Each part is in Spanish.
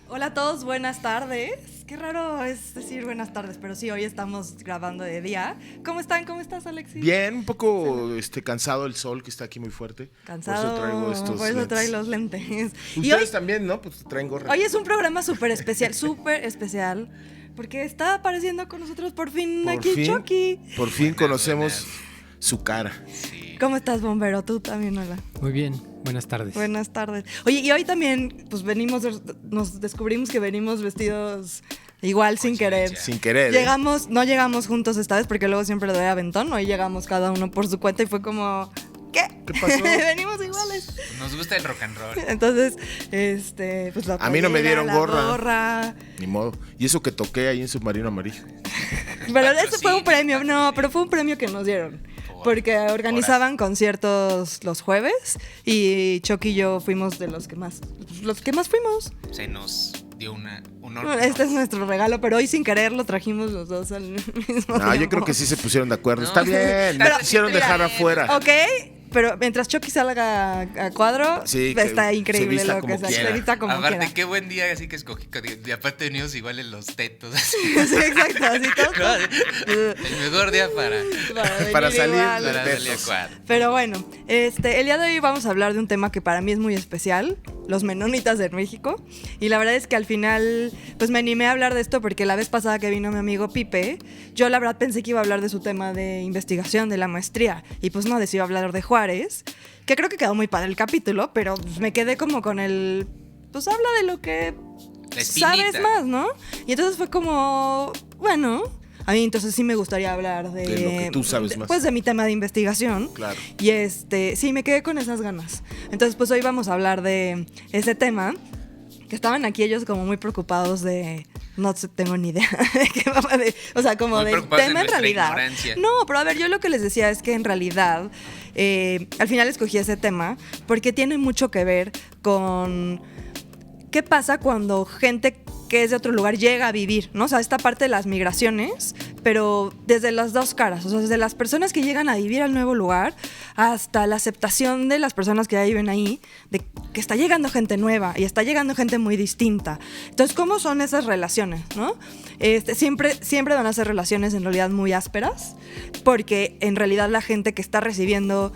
Hola a todos, buenas tardes. Qué raro es decir buenas tardes, pero sí, hoy estamos grabando de día. ¿Cómo están? ¿Cómo estás, Alexis? Bien, un poco cansado el sol que está aquí muy fuerte. Cansado, por eso traigo estos por eso lentes. trae los lentes. Ustedes Y hoy también, ¿no? Pues traen gorra. es un programa súper especial, porque está apareciendo con nosotros por fin aquí Chucky. Por fin conocemos su cara. Sí. ¿Cómo estás, bombero? Tú también, hola. Muy bien, buenas tardes. Buenas tardes. Oye, y hoy también, pues nos descubrimos que venimos vestidos igual sin querer. Sin querer. No llegamos juntos esta vez porque luego siempre le doy aventón. Hoy llegamos cada uno por su cuenta y fue como, ¿qué? ¿Qué pasó? Venimos iguales. Nos gusta el rock and roll. Entonces, pues la A mí no me playera, dieron la gorra. Ni modo. Y eso que toqué ahí en Submarino Amarillo. Pero ese fue un premio, no, pero fue un premio que nos dieron. Porque organizaban conciertos los jueves y Chucky y yo fuimos de los que más fuimos. Se nos dio un honor. Este es nuestro regalo, pero hoy sin querer lo trajimos los dos al mismo No, yo tiempo. creo que sí se pusieron de acuerdo. No. Está bien. Pero- Me quisieron dejar afuera. Ok, pero mientras Chucky salga a cuadro, Sí, que está se increíble vista lo como que sea. quiera. Se vista como Aparte, quiera. qué buen día, así que escogí. Y aparte venimos igual en los tetos. Así. Sí, exacto, así todo. El mejor día para Para venir salir igual. de- salir a tetos. cuadro. Pero bueno, el día de hoy vamos a hablar de un tema que para mí es muy especial, los menonitas de México. Y la verdad es que al final, pues me animé a hablar de esto porque la vez pasada que vino mi amigo Pipe, yo la verdad pensé que iba a hablar de su tema de investigación, de la maestría. Y pues no, decidió hablar de Juárez, que creo que quedó muy padre el capítulo, pero pues me quedé como con el... Pues habla de lo que La espinita. sabes más, ¿no? Y entonces fue como, bueno... A mí entonces sí me gustaría hablar de... De lo que tú sabes más. Pues de mi tema de investigación. Claro. Y sí, me quedé con esas ganas. Entonces, pues hoy vamos a hablar de ese tema, que estaban aquí ellos como muy preocupados de... No tengo ni idea de qué va a... O sea, como Muy del preocupados de tema en nuestra realidad. ignorancia. No, pero a ver, yo lo que les decía es que en realidad, al final escogí ese tema porque tiene mucho que ver con... ¿Qué pasa cuando gente que es de otro lugar llega a vivir, ¿no? O sea, esta parte de las migraciones, pero desde las dos caras, o sea, desde las personas que llegan a vivir al nuevo lugar hasta la aceptación de las personas que ya viven ahí, de que está llegando gente nueva y está llegando gente muy distinta. Entonces, ¿cómo son esas relaciones, no? Siempre van a ser relaciones en realidad muy ásperas, porque en realidad la gente que está recibiendo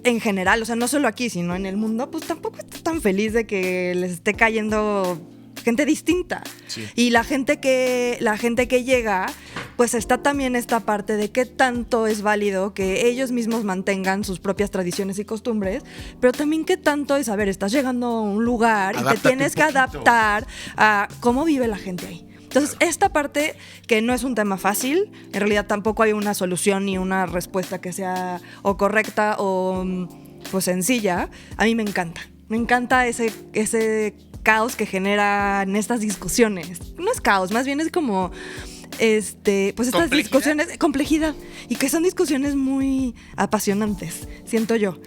en general, o sea, no solo aquí, sino en el mundo, pues tampoco está tan feliz de que les esté cayendo gente distinta. Sí. Y la gente que llega, pues está también esta parte de qué tanto es válido que ellos mismos mantengan sus propias tradiciones y costumbres, pero también qué tanto es, a ver, estás llegando a un lugar y Adáptate te tienes un que poquito. adaptar a cómo vive la gente ahí. Entonces, esta parte que no es un tema fácil, en realidad tampoco hay una solución ni una respuesta que sea o correcta o pues sencilla, a mí me encanta. Me encanta ese caos que generan estas discusiones. No es caos, más bien es como pues estas ¿Complejidad? discusiones, complejidad, y que son discusiones muy apasionantes, siento yo.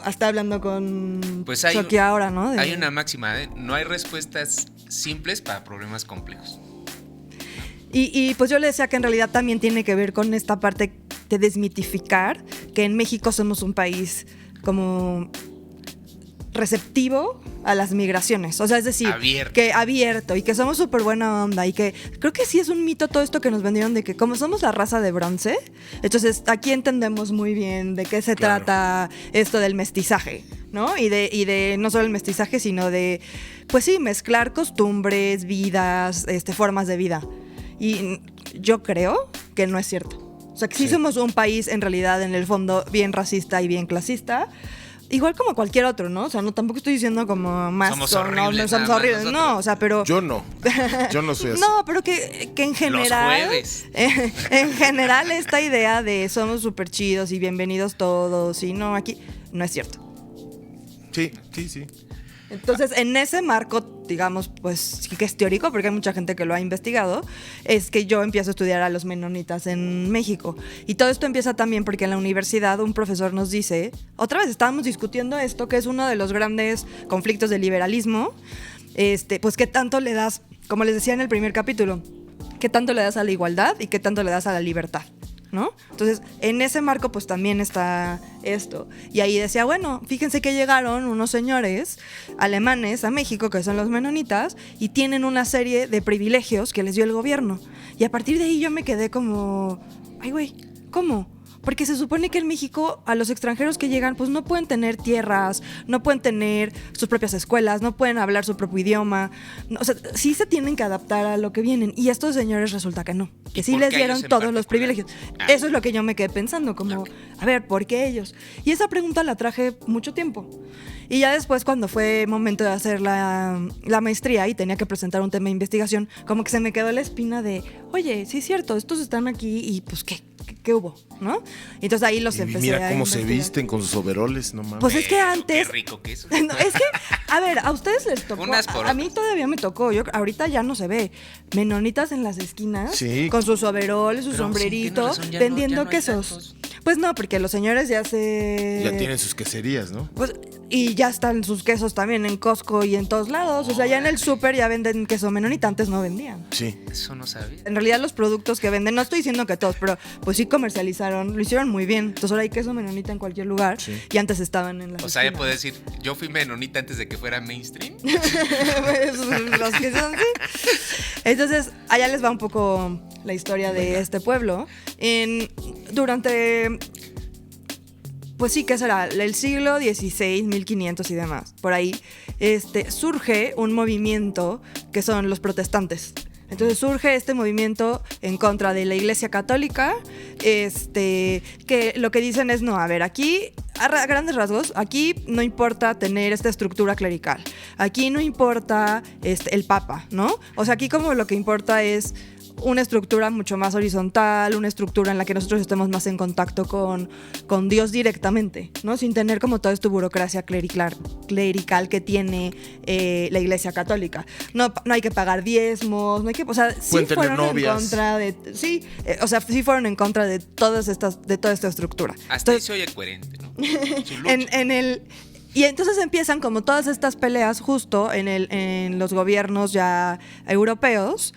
Hasta hablando con Pues hay Chucky ahora, ¿no? Hay una máxima, no hay respuestas simples para problemas complejos. Y pues yo le decía que en realidad también tiene que ver con esta parte de desmitificar que en México somos un país como receptivo a las migraciones, o sea, es decir, Abierto. que abierto y que somos súper buena onda y que creo que sí es un mito todo esto que nos vendieron de que como somos la raza de bronce, entonces aquí entendemos muy bien de qué se Claro. trata esto del mestizaje, ¿no? Y de no solo el mestizaje, sino de, pues sí, mezclar costumbres, vidas, formas de vida. Y yo creo que no es cierto. O sea, que sí somos un país en realidad en el fondo bien racista y bien clasista. Igual como cualquier otro, ¿no? O sea, no tampoco estoy diciendo como más Somos o no, horribles, somos nada más horribles. No, nosotros. o sea, pero Yo no soy así. no, pero que en general Los jueves. en general esta idea de somos súper chidos y bienvenidos todos y no, aquí no es cierto. Sí. Entonces, en ese marco, digamos, pues que es teórico, porque hay mucha gente que lo ha investigado, es que yo empiezo a estudiar a los menonitas en México. Y todo esto empieza también porque en la universidad un profesor nos dice, otra vez estábamos discutiendo esto, que es uno de los grandes conflictos del liberalismo, pues qué tanto le das, como les decía en el primer capítulo, qué tanto le das a la igualdad y qué tanto le das a la libertad, ¿no? Entonces, en ese marco, pues también está esto. Y ahí decía, bueno, fíjense que llegaron unos señores alemanes a México, que son los menonitas, y tienen una serie de privilegios que les dio el gobierno. Y a partir de ahí yo me quedé como, ay, güey, ¿cómo? Porque se supone que en México a los extranjeros que llegan pues no pueden tener tierras, no pueden tener sus propias escuelas, no pueden hablar su propio idioma. No, o sea, sí se tienen que adaptar a lo que vienen. Y estos señores resulta que no, que sí les dieron todos los privilegios. Eso es lo que yo me quedé pensando, como, a ver, ¿por qué ellos? Y esa pregunta la traje mucho tiempo. Y ya después, cuando fue momento de hacer la maestría y tenía que presentar un tema de investigación, como que se me quedó la espina de, oye, sí es cierto, estos están aquí y pues ¿qué hubo? ¿No? Y entonces ahí los empecé a mira cómo se investigar. visten con sus overoles, no mames. Pues es que antes... Qué rico que eso. No, es que, a ver, a ustedes les tocó. Unas por A mí todavía me tocó. Ahorita ya no se ve. Menonitas en las esquinas, Sí. con sus overoles, su Pero sí, sombrerito, tienes razón, ya vendiendo no hay quesos. tantos. Pues no, porque los señores ya Ya tienen sus queserías, ¿no? Pues, y ya están sus quesos también en Costco y en todos lados. O sea, ya en el súper ya venden queso menonita. Antes no vendían. Sí. Eso no sabía. En realidad los productos que venden, no estoy diciendo que todos, pero pues sí comercializaron, lo hicieron muy bien. Entonces ahora hay queso menonita en cualquier lugar. Sí. Y antes estaban en las O sea, ya esquinas. puedes decir, yo fui menonita antes de que fuera mainstream. Pues, los que son así. Entonces, allá les va un poco la historia de este pueblo. Durante, pues sí, ¿qué será? El siglo XVI, 1500 y demás, por ahí, surge un movimiento que son los protestantes. Entonces surge este movimiento en contra de la Iglesia Católica, que lo que dicen es, no, a ver, aquí, a grandes rasgos, aquí no importa tener esta estructura clerical, aquí no importa el Papa, ¿no? O sea, aquí como lo que importa es una estructura mucho más horizontal, una estructura en la que nosotros estemos más en contacto con Dios directamente, ¿no? Sin tener como toda esta burocracia clerical que tiene la Iglesia Católica. No hay que pagar diezmos, no hay que, o sea, sí Pueden tener fueron novias. en contra de, sí, o sea, sí fueron en contra de toda esta estructura. Hasta ahí Entonces, se oye coherente, ¿no? Su lucha. y entonces empiezan como todas estas peleas justo en los gobiernos ya europeos,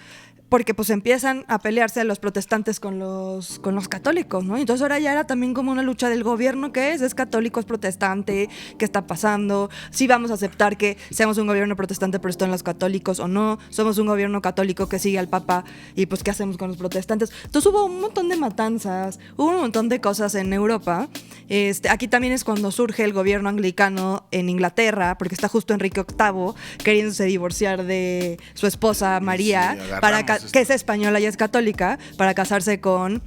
porque pues empiezan a pelearse los protestantes con los católicos, ¿no? Entonces ahora ya era también como una lucha del gobierno, ¿qué es? ¿Es católico, es protestante? ¿Qué está pasando? ¿Sí vamos a aceptar que seamos un gobierno protestante pero están los católicos o no? ¿Somos un gobierno católico que sigue al Papa y pues qué hacemos con los protestantes? Entonces hubo un montón de matanzas, hubo un montón de cosas en Europa. Aquí también es cuando surge el gobierno anglicano en Inglaterra, porque está justo Enrique VIII queriéndose divorciar de su esposa María, agarramos que es española y es católica, para casarse con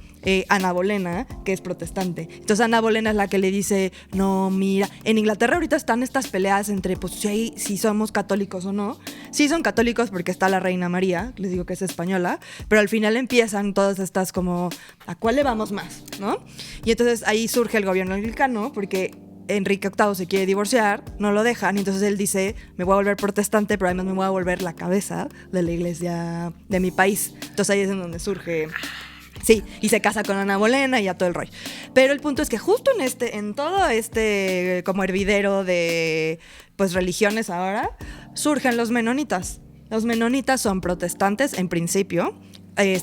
Ana Bolena, que es protestante. Entonces Ana Bolena es la que le dice, no, mira, en Inglaterra ahorita están estas peleas entre, pues, si somos católicos o no. Sí son católicos porque está la reina María, les digo que es española, pero al final empiezan todas estas como, ¿a cuál le vamos más? ¿No? Y entonces ahí surge el gobierno anglicano, porque Enrique VIII se quiere divorciar, no lo dejan, y entonces él dice, me voy a volver protestante, pero además me voy a volver la cabeza de la iglesia de mi país. Entonces ahí es en donde surge, sí, y se casa con Ana Bolena y ya todo el rollo. Pero el punto es que justo en todo este como hervidero de pues religiones ahora, surgen los menonitas. Los menonitas son protestantes en principio,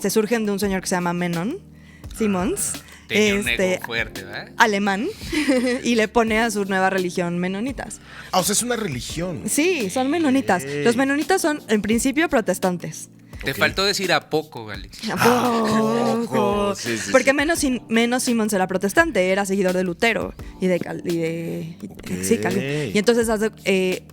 surgen de un señor que se llama Menon Simons. Tenía un ego fuerte, ¿verdad? Alemán, y le pone a su nueva religión menonitas. Ah, o sea, es una religión. Sí, son menonitas. Los menonitas son, en principio, protestantes. Te faltó decir a poco, Alex. ¿A poco? Sí, sí, Porque sí. Menos Simons era protestante, era seguidor de Lutero y sí, Calvin. Y entonces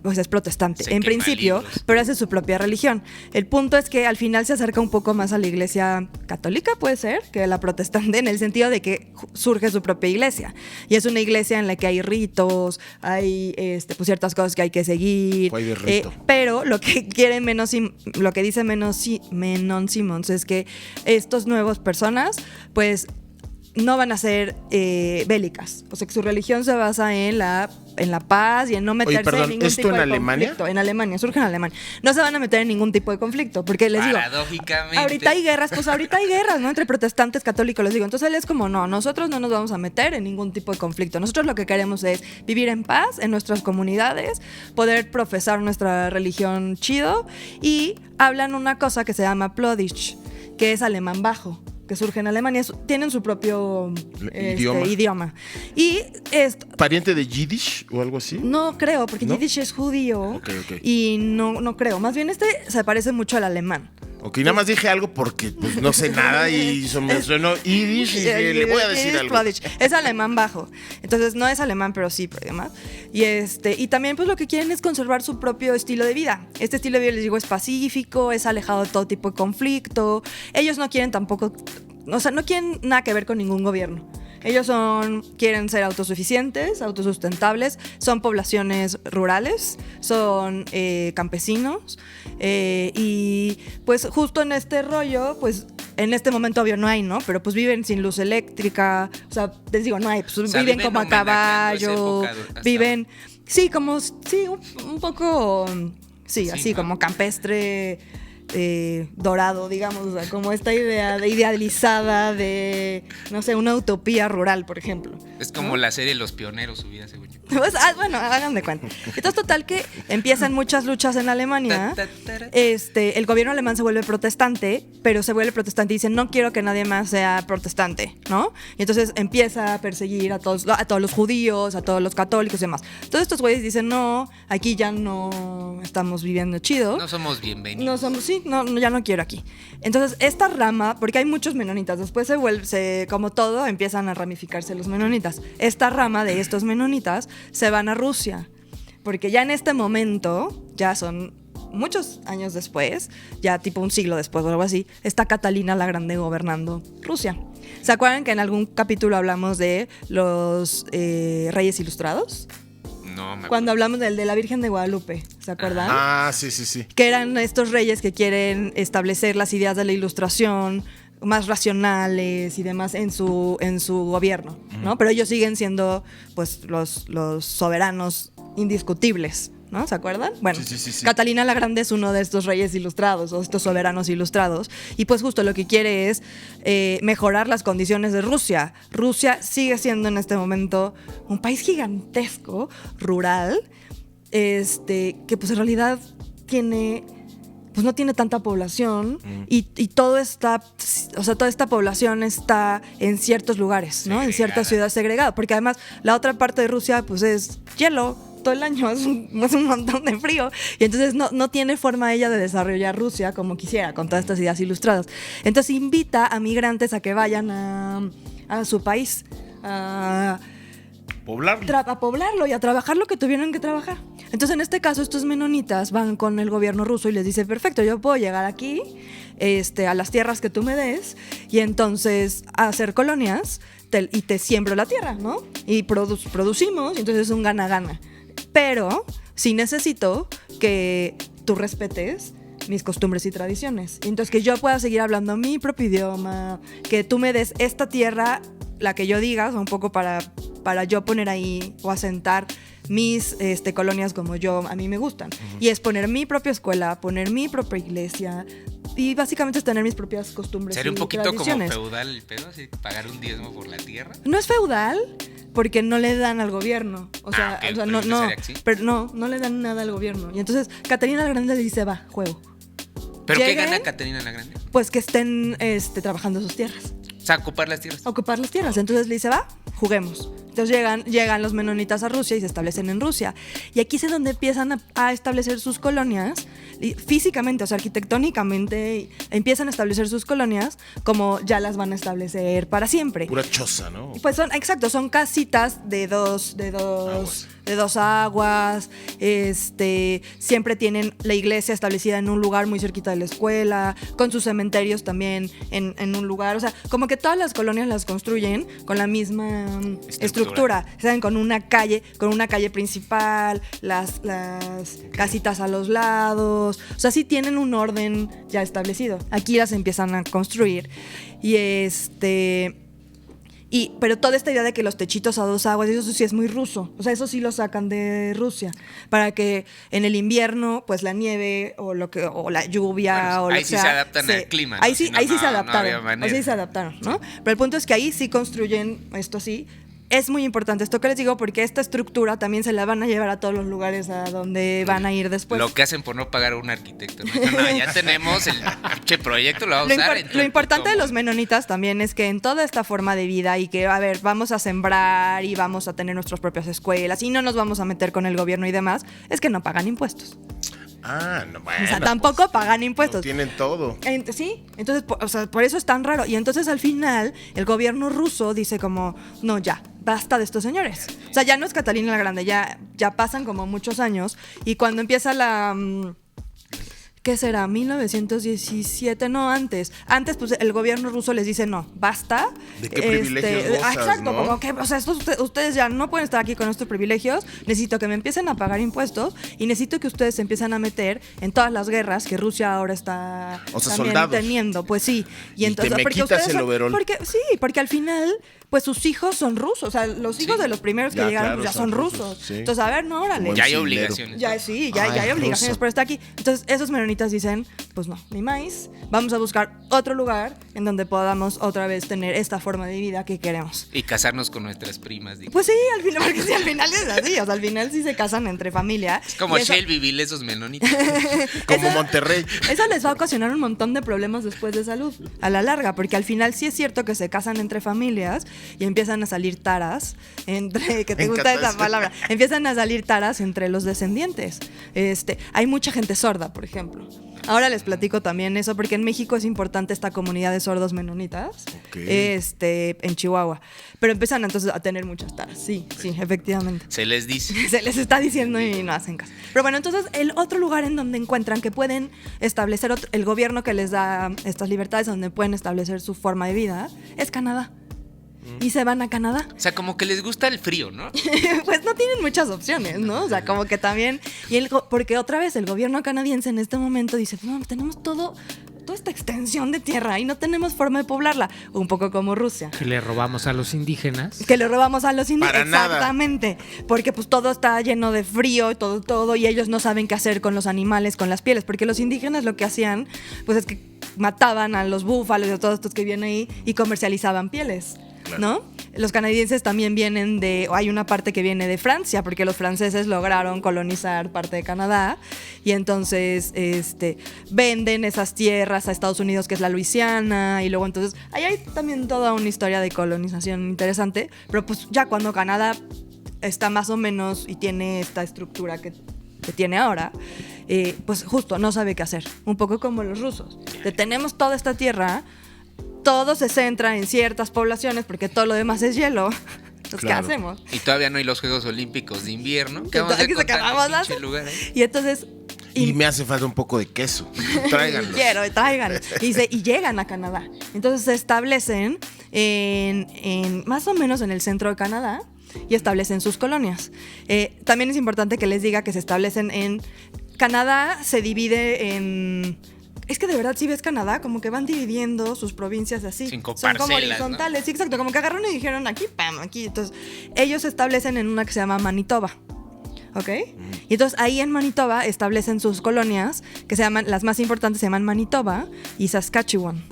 pues es protestante, Se en quema principio, libros. pero hace su propia religión. El punto es que al final se acerca un poco más a la iglesia católica, puede ser, que la protestante, en el sentido de que surge su propia iglesia. Y es una iglesia en la que hay ritos, hay pues ciertas cosas que hay que seguir. ¿Cuál de rito? Pero lo que quiere lo que dice Menon Simons es que estos nuevos personas pues no van a ser bélicas, o sea que su religión se basa en la en la paz y en no meterse perdón, en ningún ¿esto tipo en de Alemania? conflicto. En Alemania, surge en Alemania. No se van a meter en ningún tipo de conflicto, porque les digo, Paradójicamente. ahorita hay guerras, ¿no? Entre protestantes, católicos, les digo. Entonces él es como, no, nosotros no nos vamos a meter en ningún tipo de conflicto. Nosotros lo que queremos es vivir en paz en nuestras comunidades, poder profesar nuestra religión chido, y hablan una cosa que se llama Plodisch, que es alemán bajo, que surge en Alemania. Tienen su propio idioma. Y esto, ¿Pariente de Yiddish o algo así? no creo, porque ¿No? Yiddish es judío. Ok. Y no creo. Más bien se parece mucho al alemán. Ok, nada más dije algo porque pues, no sé nada y me sonó Yiddish y dije, le voy a decir algo. Es alemán bajo. Entonces no es alemán, pero sí, pero demás. Y también pues lo que quieren es conservar su propio estilo de vida. Este estilo de vida, les digo, es pacífico, es alejado de todo tipo de conflicto. Ellos no quieren tampoco, o sea, no quieren nada que ver con ningún gobierno. Ellos quieren ser autosuficientes, autosustentables, son poblaciones rurales, son campesinos, y pues justo en este rollo, pues en este momento obvio no hay, ¿no? Pero pues viven sin luz eléctrica, o sea, les digo, no hay, pues viven como a caballo, viven, un poco, así como campestre, dorado, digamos, o sea, como esta idea idealizada de, no sé, una utopía rural, por ejemplo. Es como la serie Los Pioneros, su vida, según yo. Pues, bueno, hagan de cuenta. Entonces, total que empiezan muchas luchas en Alemania. El gobierno alemán se vuelve protestante, pero se vuelve protestante y dice, no quiero que nadie más sea protestante, ¿no? Y entonces empieza a perseguir a todos los judíos, a todos los católicos y demás. Todos estos güeyes dicen, no, aquí ya no estamos viviendo chido. No somos bienvenidos. Ya no quiero aquí. Entonces, esta rama, porque hay muchos menonitas, después como todo, empiezan a ramificarse los menonitas. Esta rama de estos menonitas se van a Rusia, porque ya en este momento, ya son muchos años después, ya tipo un siglo después o algo así, está Catalina la Grande gobernando Rusia. ¿Se acuerdan que en algún capítulo hablamos de los Reyes Ilustrados? No, me acuerdo. Cuando hablamos del de la Virgen de Guadalupe, ¿se acuerdan? Ah, sí. Que eran estos reyes que quieren establecer las ideas de la Ilustración más racionales y demás en su gobierno, ¿no? Pero ellos siguen siendo pues los soberanos indiscutibles, ¿no? ¿Se acuerdan? Bueno, Sí. Catalina la Grande es uno de estos reyes ilustrados o estos soberanos ilustrados, y pues justo lo que quiere es mejorar las condiciones de Rusia. Rusia sigue siendo en este momento un país gigantesco, rural, que pues en realidad no tiene tanta población, y todo está, o sea, toda esta población está en ciertos lugares, ¿no? En ciertas ciudades segregadas, porque además la otra parte de Rusia pues es hielo todo el año, es un montón de frío, y entonces no tiene forma ella de desarrollar Rusia como quisiera, con todas estas ideas ilustradas. Entonces invita a migrantes a que vayan a su país, a poblarlo y a trabajar lo que tuvieron que trabajar. Entonces, en este caso, estos menonitas van con el gobierno ruso y les dicen, perfecto, yo puedo llegar aquí, a las tierras que tú me des, y entonces hacer colonias y te siembro la tierra, ¿no? Y producimos, y entonces es un gana-gana. Pero sí necesito que tú respetes mis costumbres y tradiciones. Y entonces que yo pueda seguir hablando mi propio idioma, que tú me des esta tierra, la que yo diga, un poco para yo poner ahí o asentar mis colonias como a mí me gustan. Uh-huh. Y es poner mi propia escuela, poner mi propia iglesia, y básicamente es tener mis propias costumbres y tradiciones. ¿Sería un poquito como feudal el pedo? ¿Así, pagar un diezmo por la tierra? No es feudal, porque no le dan al gobierno. Okay, no le dan nada al gobierno. Y entonces Catalina la Grande le dice, va, juego. ¿Pero qué gana Catalina la Grande? Pues que estén trabajando sus tierras. O sea, ocupar las tierras. Ocupar las tierras. Entonces le dice, va, juguemos. Entonces llegan los menonitas a Rusia y se establecen en Rusia. Y aquí es donde empiezan a establecer sus colonias, físicamente, o sea, arquitectónicamente, empiezan a establecer sus colonias como ya las van a establecer para siempre. Pura choza, ¿no? Pues son casitas de dos aguas. Siempre tienen la iglesia establecida en un lugar muy cerquita de la escuela, con sus cementerios también en un lugar. O sea, como que todas las colonias las construyen con la misma estructura. ¿Saben? Con una calle principal, las casitas a los lados. O sea, sí tienen un orden ya establecido. Aquí las empiezan a construir. Y Pero toda esta idea de que los techitos a 2 aguas, eso sí es muy ruso. O sea, eso sí lo sacan de Rusia. Para que en el invierno, pues la nieve o la lluvia o lo ahí que sí sea, se adaptan al clima, ¿no? Ahí sí, Si no, ahí sí se no adaptaron. había manera. Ahí sí se adaptaron, ¿no? Pero el punto es que ahí sí construyen esto así. Es muy importante esto que les digo porque esta estructura también se la van a llevar a todos los lugares a donde van a ir después. Lo que hacen por no pagar a un arquitecto. No, ya tenemos el proyecto, lo vamos a usar. Lo importante de los menonitas también es que en toda esta forma de vida y que, a ver, vamos a sembrar y vamos a tener nuestras propias escuelas y no nos vamos a meter con el gobierno y demás, es que no pagan impuestos. No, bueno. O sea, tampoco pagan impuestos. No tienen todo. Sí, entonces, por eso es tan raro. Y entonces al final, el gobierno ruso dice como, no, ya, basta de estos señores. O sea, ya no es Catalina la Grande, ya pasan como muchos años. Y cuando empieza la... ¿qué será? 1917, no, antes. Antes, pues, el gobierno ruso les dice, no, basta. ¿De qué privilegios gozas, exacto, no? como que, o sea, ustedes ya no pueden estar aquí con estos privilegios. Necesito que me empiecen a pagar impuestos y necesito que ustedes se empiecen a meter en todas las guerras que Rusia ahora está también soldados. teniendo. Pues sí. Y entonces, te me quitas el overol. Porque al final, pues sus hijos son rusos. O sea, los hijos de los primeros que Ya, llegaron claro, pues, ya son son rusos, rusos. sí. Entonces, a ver, no, órale. Como Ya hay Brasilero. obligaciones. Ya hay obligaciones ruso. por estar aquí. Entonces, esos menonitas dicen, pues no, ni más. Vamos a buscar otro lugar en donde podamos otra vez tener esta forma de vida que queremos. Y casarnos con nuestras primas. Digo. Pues sí, al final, porque sí, al final es así. O sea, al final sí se casan entre familia. Es como Y eso- Shelbyville, esos menonitas. Como eso- Monterrey. Eso les va a ocasionar un montón de problemas después de salud, a la larga, porque al final sí es cierto que se casan entre familias y empiezan a salir taras entre, que te Me gusta encanta esa eso. palabra, empiezan a salir taras entre los descendientes. Hay mucha gente sorda, por ejemplo. Ahora les platico también eso, porque en México es importante esta comunidad de sordos menonitas, Ok. en Chihuahua. Pero empiezan entonces a tener muchas taras, sí, efectivamente. Se les dice. Se les está diciendo y no hacen caso. Pero bueno, entonces el otro lugar en donde encuentran que pueden establecer el gobierno que les da estas libertades, donde pueden establecer su forma de vida, es Canadá. Y se van a Canadá. O sea, como que les gusta el frío, ¿no? Pues no tienen muchas opciones, ¿no? O sea, como que también... porque otra vez el gobierno canadiense en este momento dice, no, tenemos toda esta extensión de tierra y no tenemos forma de poblarla. Un poco como Rusia. Que le robamos a los indígenas. Que le robamos a los indígenas. Para nada. Exactamente. Porque pues todo está lleno de frío y todo, y ellos no saben qué hacer con los animales, con las pieles. Porque los indígenas lo que hacían, pues es que mataban a los búfalos y a todos estos que vienen ahí y comercializaban pieles. Claro. ¿No? Los canadienses también vienen hay una parte que viene de Francia, porque los franceses lograron colonizar parte de Canadá y entonces venden esas tierras a Estados Unidos, que es la Luisiana, y luego entonces ahí hay también toda una historia de colonización interesante, pero pues ya cuando Canadá está más o menos y tiene esta estructura que tiene ahora, pues justo no sabe qué hacer, un poco como los rusos. Tenemos toda esta tierra, todo se centra en ciertas poblaciones porque todo lo demás es hielo. Entonces, Claro. ¿qué hacemos? Y todavía no hay los Juegos Olímpicos de invierno. ¿Qué Que vamos a hacer que con tanto acabamos de pinche hacer. lugar, Y entonces... Y me hace falta un poco de queso. Tráiganlo. Tráiganlo. Y llegan a Canadá. Entonces se establecen en más o menos en el centro de Canadá y establecen sus colonias. También es importante que les diga que se establecen en... Canadá se divide en... Es que de verdad, si ves Canadá, como que van dividiendo sus provincias así. 5 Son como parcelas, horizontales, ¿no? Sí, exacto. Como que agarraron y dijeron aquí, pam, aquí. Entonces, ellos se establecen en una que se llama Manitoba. ¿Ok? Y entonces ahí en Manitoba establecen sus colonias, que se llaman, las más importantes se llaman Manitoba y Saskatchewan.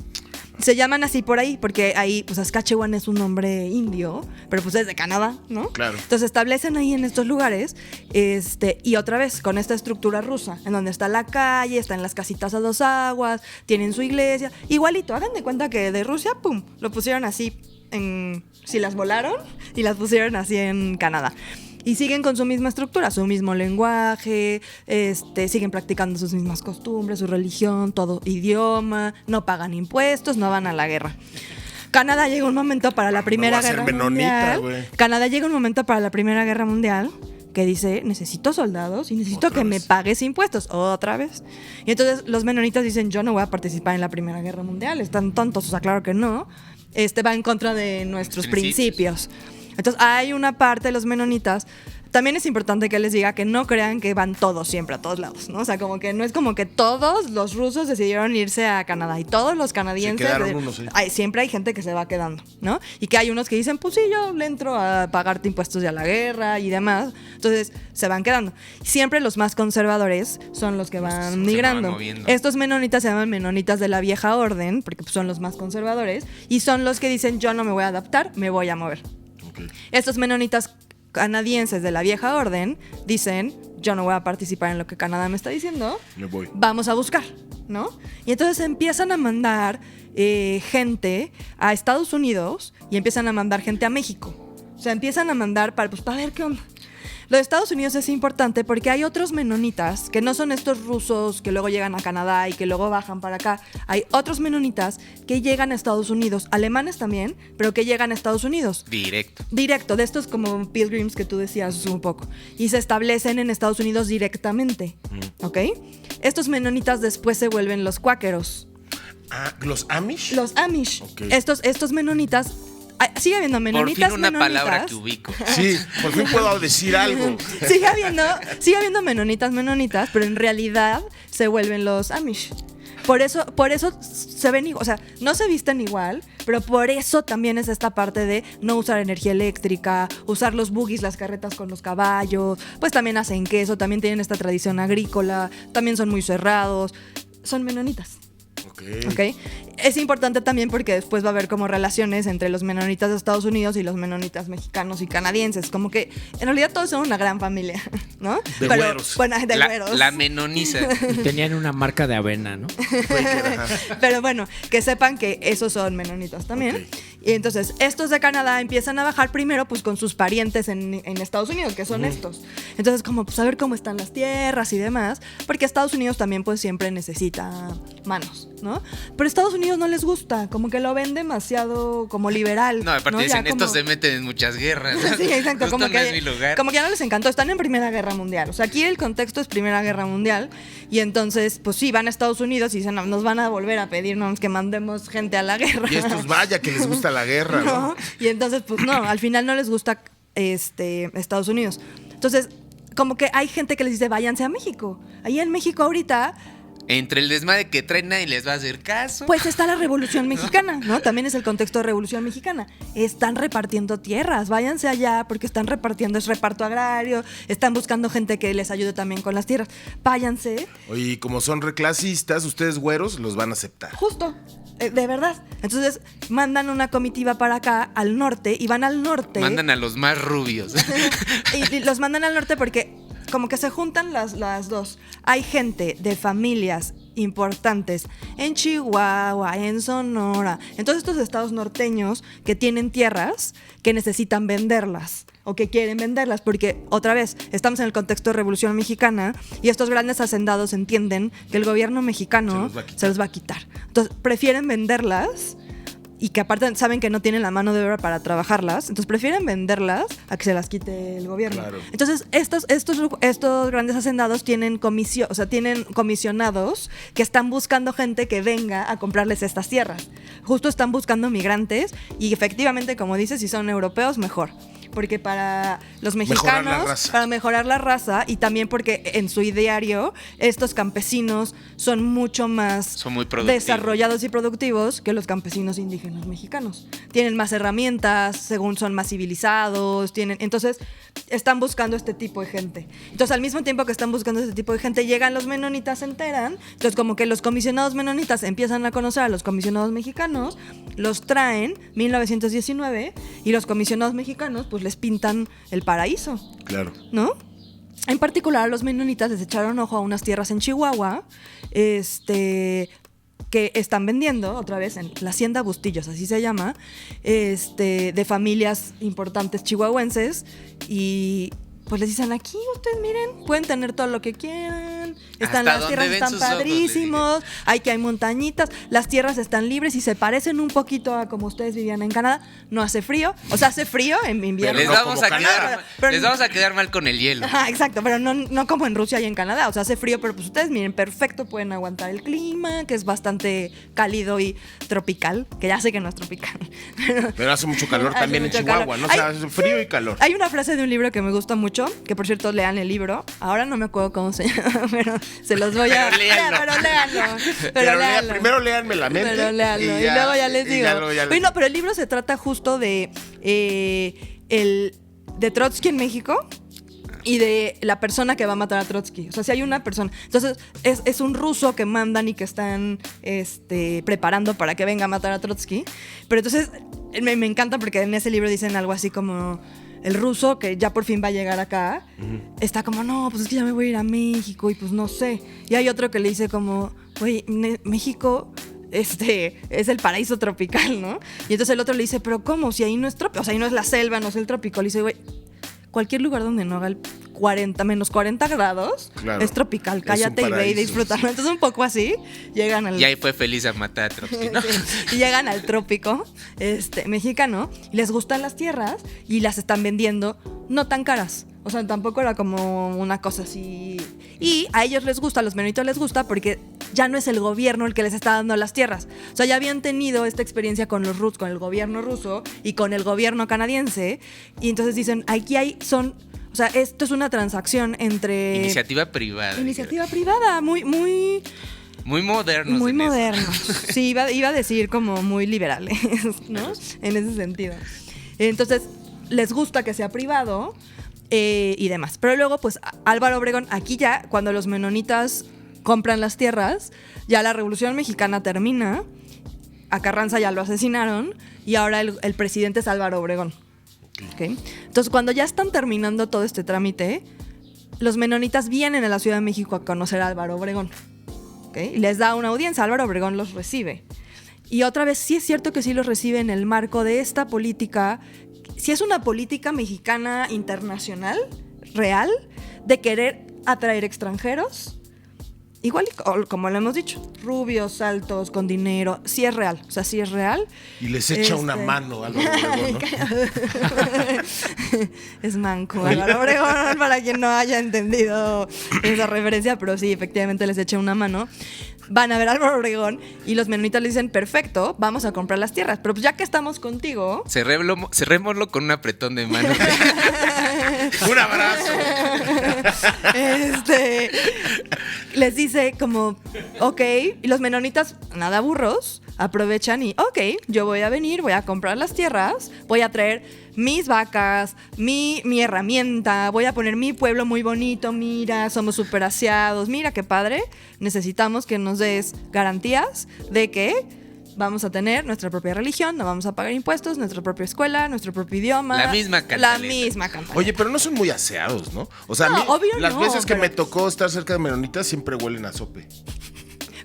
Se llaman así por ahí, porque ahí, pues Saskatchewan es un nombre indio, pero pues es de Canadá, ¿no? Claro. Entonces se establecen ahí en estos lugares, y otra vez con esta estructura rusa, en donde está la calle, están las casitas a 2 aguas, tienen su iglesia, igualito, hagan de cuenta que de Rusia, pum, lo pusieron así si las volaron y las pusieron así en Canadá. Y siguen con su misma estructura, su mismo lenguaje, siguen practicando sus mismas costumbres, su religión, todo idioma, no pagan impuestos, no van a la guerra. Canadá llega un momento para la Primera va a ser Guerra menonita, Mundial. güey. Canadá llega un momento para la Primera Guerra Mundial que dice, necesito soldados y necesito Otra que me vez. pagues impuestos, otra vez. Y entonces los menonitas dicen, yo no voy a participar en la Primera Guerra Mundial, están tontos, o sea, claro que no. Va en contra de nuestros principios. Entonces hay una parte de los menonitas también es importante que les diga que no crean que van todos siempre a todos lados, ¿no? O sea, como que no es como que todos los rusos decidieron irse a Canadá y todos los canadienses... Se quedaron unos, sí. Siempre hay gente que se va quedando, ¿no? Y que hay unos que dicen, pues sí, yo le entro a pagarte impuestos y a la guerra y demás. Entonces, se van quedando. Siempre los más conservadores son los que van migrando. Estos menonitas se llaman menonitas de la vieja orden, porque pues, son los más conservadores, y son los que dicen, yo no me voy a adaptar, me voy a mover. Okay. Estos menonitas canadienses de la vieja orden dicen, yo no voy a participar en lo que Canadá me está diciendo, me voy. Vamos a buscar, ¿no? Y entonces empiezan a mandar gente a Estados Unidos y empiezan a mandar gente a México. O sea, empiezan a mandar para ver qué onda. Lo de Estados Unidos es importante porque hay otros menonitas que no son estos rusos que luego llegan a Canadá y que luego bajan para acá. Hay otros menonitas que llegan a Estados Unidos, alemanes también, pero que llegan a Estados Unidos. Directo, de estos como pilgrims que tú decías un poco. Y se establecen en Estados Unidos directamente, ¿ok? Estos menonitas después se vuelven los cuáqueros. ¿Los Amish? Los Amish. Okay. Estos menonitas... Sigue habiendo menonitas. Por fin una palabra que ubico. Sí, por fin puedo decir algo. Sigue habiendo menonitas, pero en realidad se vuelven los Amish. Por eso se ven igual, o sea, no se visten igual, pero por eso también es esta parte de no usar energía eléctrica, usar los buggies, las carretas con los caballos, pues también hacen queso, también tienen esta tradición agrícola, también son muy cerrados, son menonitas. Okay. Es importante también porque después va a haber como relaciones entre los menonitas de Estados Unidos y los menonitas mexicanos y canadienses. Como que en realidad todos son una gran familia, ¿no? Güeros. Bueno, de güeros. La menoniza. Y tenían una marca de avena, ¿no? Pero bueno, que sepan que esos son menonitas también. Okay. Y entonces estos de Canadá empiezan a bajar primero pues con sus parientes en Estados Unidos, que son estos. Entonces como pues a ver cómo están las tierras y demás, porque Estados Unidos también pues siempre necesita manos, ¿no? Pero a Estados Unidos no les gusta, como que lo ven demasiado como liberal. No, aparte dicen, estos se meten en muchas guerras. Sí, exacto. Como que no es mi lugar. Como que ya no les encantó, están en Primera Guerra Mundial. O sea, aquí el contexto es Primera Guerra Mundial. Y entonces, pues sí, van a Estados Unidos y dicen, no, nos van a volver a pedirnos que mandemos gente a la guerra. Y estos vaya que les gusta la guerra, ¿no? Y entonces, pues no, al final no les gusta Estados Unidos. Entonces, como que hay gente que les dice, váyanse a México. Ahí en México ahorita... Entre el desmadre que traen nadie les va a hacer caso. Pues está la Revolución Mexicana, ¿no? También es el contexto de Revolución Mexicana. Están repartiendo tierras, váyanse allá porque están repartiendo, es reparto agrario, están buscando gente que les ayude también con las tierras. Váyanse. Oye, y como son reclasistas, ustedes güeros los van a aceptar. Justo, de verdad. Entonces mandan una comitiva para acá, al norte, y van al norte. Mandan a los más rubios. y los mandan al norte porque... como que se juntan las dos. Hay gente de familias importantes en Chihuahua, en Sonora, en todos estos estados norteños que tienen tierras que necesitan venderlas o que quieren venderlas porque, otra vez, estamos en el contexto de Revolución Mexicana y estos grandes hacendados entienden que el gobierno mexicano se los va a quitar. Entonces, prefieren venderlas y que aparte saben que no tienen la mano de obra para trabajarlas, entonces prefieren venderlas a que se las quite el gobierno. Claro. Entonces, estos grandes hacendados tienen tienen comisionados que están buscando gente que venga a comprarles estas tierras. Justo están buscando migrantes y efectivamente, como dices, si son europeos, mejor. Porque para los mexicanos, para mejorar la raza y también porque en su ideario estos campesinos son mucho más desarrollados y productivos que los campesinos indígenas mexicanos. Tienen más herramientas, según son más civilizados, entonces están buscando este tipo de gente. Entonces al mismo tiempo que están buscando este tipo de gente, llegan los menonitas, se enteran, entonces como que los comisionados menonitas empiezan a conocer a los comisionados mexicanos, los traen 1919 y los comisionados mexicanos pues les pintan el paraíso. Claro. ¿No? En particular, los menonitas les echaron ojo a unas tierras en Chihuahua, que están vendiendo, otra vez, en la Hacienda Bustillos, así se llama, de familias importantes chihuahuenses, y pues les dicen, aquí ustedes miren, pueden tener todo lo que quieran, las tierras están padrísimos, hay montañitas, las tierras están libres y se parecen un poquito a como ustedes vivían en Canadá, no hace frío, o sea, hace frío en invierno. Les vamos a quedar mal con el hielo. Ajá, exacto, pero no como en Rusia y en Canadá, o sea, hace frío, pero pues ustedes miren, perfecto, pueden aguantar el clima, que es bastante cálido y tropical, que ya sé que no es tropical. Pero hace mucho calor también en Chihuahua, ¿no? O sea, hace frío y calor. Hay una frase de un libro que me gusta mucho mucho, que por cierto lean el libro. Ahora no me acuerdo cómo se llama, pero se los voy a... Pero léanlo. Pero léanlo. Primero léanme la mente. Pero léanlo. Y luego ya les digo. No, pero el libro se trata justo de de Trotsky en México y de la persona que va a matar a Trotsky. O sea, si hay una persona. Entonces, es un ruso que mandan y que están preparando para que venga a matar a Trotsky. Pero entonces, me encanta porque en ese libro dicen algo así como... El ruso, que ya por fin va a llegar acá, está como, no, pues es que ya me voy a ir a México y pues no sé. Y hay otro que le dice como, güey, México... es el paraíso tropical, ¿no? Y entonces el otro le dice, pero ¿cómo? Si ahí no es trópico, o sea, ahí no es la selva, no es el trópico. Le dice, güey, cualquier lugar donde no haga el menos 40 grados, claro, es tropical, cállate y ve y disfrútalo. Entonces un poco así, llegan al... Y ahí fue feliz a matar a Trotsky, ¿no? Y llegan al trópico mexicano, y les gustan las tierras, y las están vendiendo no tan caras. O sea, tampoco era como una cosa así. Y a ellos les gusta, a los menonitas les gusta, porque ya no es el gobierno el que les está dando las tierras. O sea, ya habían tenido esta experiencia con los rusos, con el gobierno ruso y con el gobierno canadiense. Y entonces dicen, aquí o sea, esto es una transacción entre... Iniciativa privada. Iniciativa privada, muy modernos. Muy modernos. Sí, iba a decir como muy liberales, ¿no? En ese sentido. Entonces, les gusta que sea privado y demás. Pero luego, pues, Álvaro Obregón, aquí ya, cuando los menonitas compran las tierras, ya la Revolución Mexicana termina, a Carranza ya lo asesinaron y ahora el presidente es Álvaro Obregón. ¿Okay? Entonces, cuando ya están terminando todo este trámite, los menonitas vienen a la Ciudad de México a conocer a Álvaro Obregón. ¿Okay? Y les da una audiencia, Álvaro Obregón los recibe. Y otra vez, sí es cierto que sí los recibe en el marco de esta política, sí es una política mexicana internacional, real, de querer atraer extranjeros. Igual, como lo hemos dicho, rubios, altos, con dinero, sí es real, o sea, sí es real. Y les echa una mano a Álvaro Obregón, ¿no? Es manco Álvaro Obregón, para quien no haya entendido esa referencia, pero sí, efectivamente les echa una mano. Van a ver a Álvaro Obregón y los menonitas le dicen, perfecto, vamos a comprar las tierras, pero pues ya que estamos contigo... Cerrémoslo con un apretón de mano. ¡Un abrazo! Les dice como, ok, y los menonitas, nada burros, aprovechan y, ok, yo voy a venir, voy a comprar las tierras, voy a traer mis vacas, mi herramienta, voy a poner mi pueblo muy bonito, mira, somos súper aseados, mira qué padre, necesitamos que nos des garantías de que vamos a tener nuestra propia religión, no vamos a pagar impuestos, nuestra propia escuela, nuestro propio idioma. La misma cantaleta. Oye, pero no son muy aseados, ¿no? O sea, no, las veces que me tocó estar cerca de menonitas siempre huelen a sope.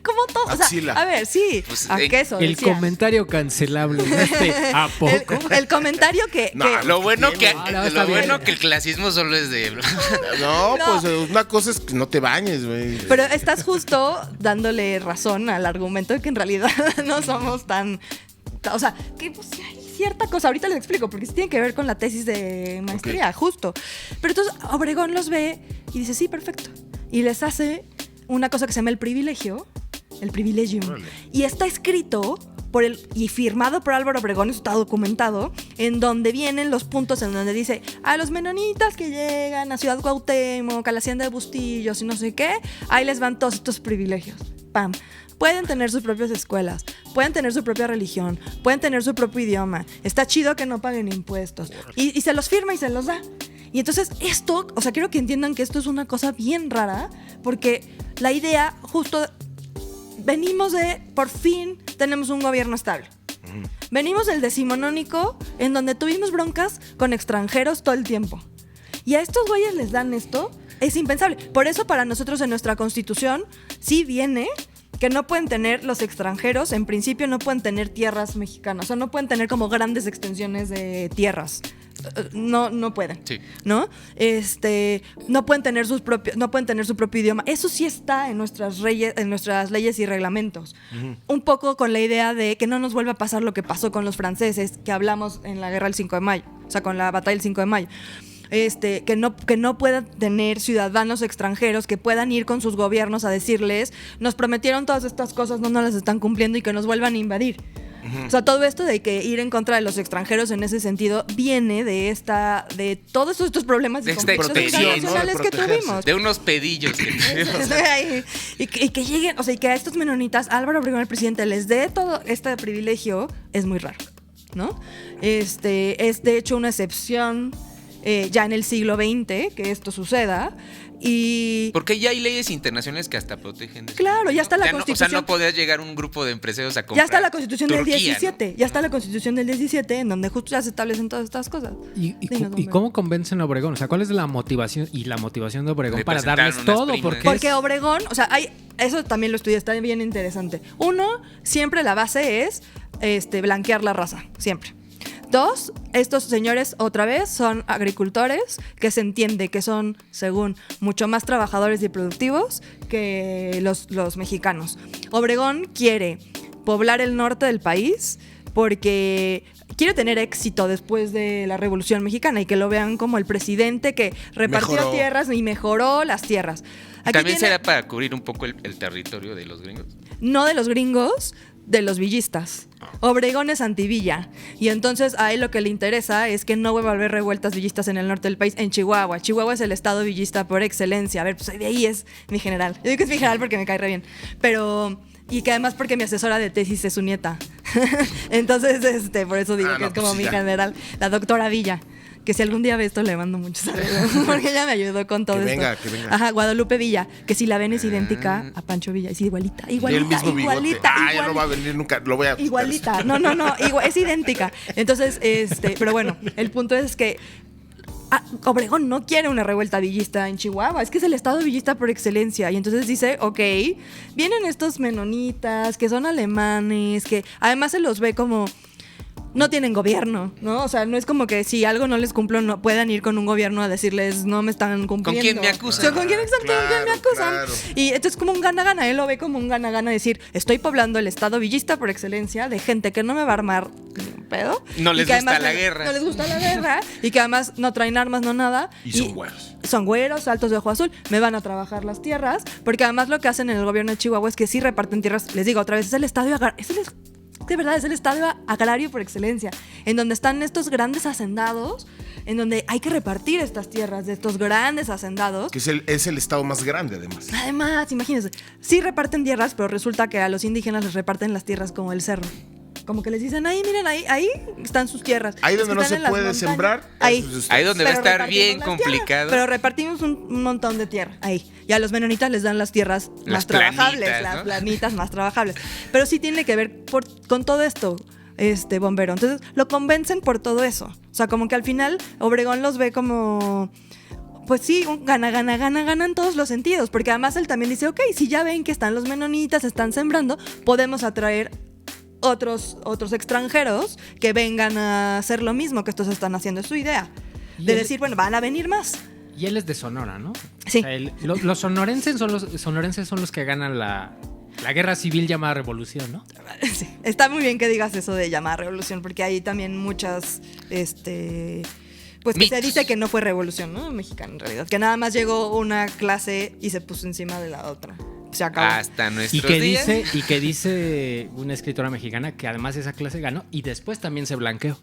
Como todo, o sea, a ver, sí, pues, a queso. El decía. comentario cancelable, ¿a poco? El comentario que... Lo bueno que el clasismo solo es de... No, pues una cosa es que no te bañes, güey. Pero estás justo dándole razón al argumento de que en realidad no somos tan... O sea, que pues hay cierta cosa, ahorita les explico, porque sí tiene que ver con la tesis de maestría, justo. Pero entonces Obregón los ve y dice, sí, perfecto. Y les hace una cosa que se llama el privilegio. Y está escrito y firmado por Álvaro Obregón, eso está documentado, en donde vienen los puntos en donde dice a los menonitas que llegan a Ciudad Cuauhtémoc, a la hacienda de Bustillos y no sé qué, ahí les van todos estos privilegios. ¡Pam! Pueden tener sus propias escuelas, pueden tener su propia religión, pueden tener su propio idioma. Está chido que no paguen impuestos. Y se los firma y se los da. Y entonces esto, o sea, quiero que entiendan que esto es una cosa bien rara, porque la idea justo... Venimos por fin tenemos un gobierno estable. Venimos del decimonónico, en donde tuvimos broncas con extranjeros todo el tiempo. Y a estos güeyes les dan esto, es impensable. Por eso para nosotros en nuestra Constitución sí viene que no pueden tener los extranjeros, en principio no pueden tener tierras mexicanas, o sea, no pueden tener como grandes extensiones de tierras. No pueden, sí. ¿No? No pueden tener su propio idioma. Eso sí está en nuestras leyes y reglamentos. Un poco con la idea de que no nos vuelva a pasar lo que pasó con los franceses, que hablamos en la guerra del 5 de mayo, o sea, con la batalla del 5 de mayo. Que no puedan tener ciudadanos extranjeros que puedan ir con sus gobiernos a decirles, nos prometieron todas estas cosas, no nos las están cumpliendo y que nos vuelvan a invadir. O sea, todo esto de que ir en contra de los extranjeros en ese sentido viene de todos estos problemas De y esta conflictos experiencia, internacionales ¿no? que De protegerse. tuvimos. De unos pedillos que tenemos. Y que lleguen, o sea, y que a estos menonitas, Álvaro Obregón, el presidente, les dé todo este privilegio, es muy raro, ¿no? Es de hecho una excepción ya en el siglo XX que esto suceda. Y Porque ya hay leyes internacionales que hasta protegen de eso. claro, ya está la O sea, Constitución. no podía llegar un grupo de empresarios a comprar Ya está la Constitución del Turquía, 17, ya está la Constitución del 17, en donde justo ya se establecen todas estas cosas. ¿Y cómo convencen a Obregón? O sea, ¿cuál es la motivación de Obregón Le para presentaron darles unas todo? primas. Porque Obregón, o sea, eso también lo estudié, está bien interesante. Uno, siempre la base es blanquear la raza, siempre. Dos, estos señores otra vez son agricultores que se entiende que son, según, mucho más trabajadores y productivos que los mexicanos. Obregón quiere poblar el norte del país porque quiere tener éxito después de la Revolución Mexicana y que lo vean como el presidente que repartió Mejoró. tierras y mejoró las tierras. Aquí También tiene- será para cubrir un poco el territorio de los gringos. no de los gringos, de los villistas. Obregón es antivilla. Y entonces a él lo que le interesa es que no vuelva a haber revueltas villistas en el norte del país, en Chihuahua. Chihuahua es el estado villista por excelencia. A ver, pues de ahí es mi general. Yo digo que es mi general porque me cae re bien. Pero... Y que además porque mi asesora de tesis es su nieta. Entonces, por eso digo Ah, que no, es como pues sí, mi ya. general. La doctora Villa. Que si algún día ve esto le mando muchos saludos. Porque ella me ayudó con todo Que esto. venga, que venga. Ajá, Guadalupe Villa. Que si la ven es idéntica a Pancho Villa. Es igualita, Y el igualita, mismo bigote. igualita. Ya no va a venir nunca. Lo voy a. Igualita, no, es idéntica. Entonces, pero bueno, el punto es que Obregón no quiere una revuelta villista en Chihuahua, es que es el estado villista por excelencia. Y entonces dice, ok, vienen estos menonitas que son alemanes, que además se los ve como... No tienen gobierno, ¿no? O sea, no es como que si algo no les cumplo, no puedan ir con un gobierno a decirles no me están cumpliendo. quién me acusan? O sea, ¿con quién exacto? ¿Con quién me acusan? Claro. Y esto es como un gana-gana. Él lo ve como un gana-gana decir, estoy poblando el estado villista por excelencia de gente que no me va a armar ni un pedo. No y les que gusta además la guerra. No les gusta la guerra y que además no traen armas, no nada. Y son güeros. Son güeros, altos de ojo azul, me van a trabajar las tierras, porque además lo que hacen en el gobierno de Chihuahua es que sí reparten tierras. Les digo otra vez, es el estadio de verdad es el estadio agrario por excelencia, en donde están estos grandes hacendados, en donde hay que repartir estas tierras de estos grandes hacendados. Que es el estado más grande, además. Además, imagínense, sí reparten tierras, pero resulta que a los indígenas les reparten las tierras como el cerro. Como que les dicen, ahí, miren, ahí están sus tierras. Ahí Los donde que no están se en las puede montañas. sembrar, Ahí. eso es usted. Ahí donde va a Pero estar repartimos bien las complicado. tierras, pero repartimos un montón de tierra ahí. Y a los menonitas les dan las tierras Las más trabajables, planitas, las ¿no? planitas más trabajables. Pero sí tiene que ver con todo esto, Bombero. Entonces lo convencen por todo eso. O sea, como que al final Obregón los ve como... Pues sí, un gana en todos los sentidos. Porque además él también dice, ok, si ya ven que están los menonitas, están sembrando, podemos atraer otros extranjeros que vengan a hacer lo mismo que estos están haciendo. Es su idea. Y De él- decir, bueno, van a venir más. Y él es de Sonora, ¿no? Sí. O sea, los sonorenses son los que ganan la guerra civil llamada revolución, ¿no? Sí, está muy bien que digas eso de llamar revolución, porque hay también muchas, pues que Mitos. se dice que no fue revolución, ¿no? Mexicana en realidad, que nada más llegó una clase y se puso encima de la otra. Se acabó. Hasta nuestros Y días. que dice una escritora mexicana que además esa clase ganó y después también se blanqueó.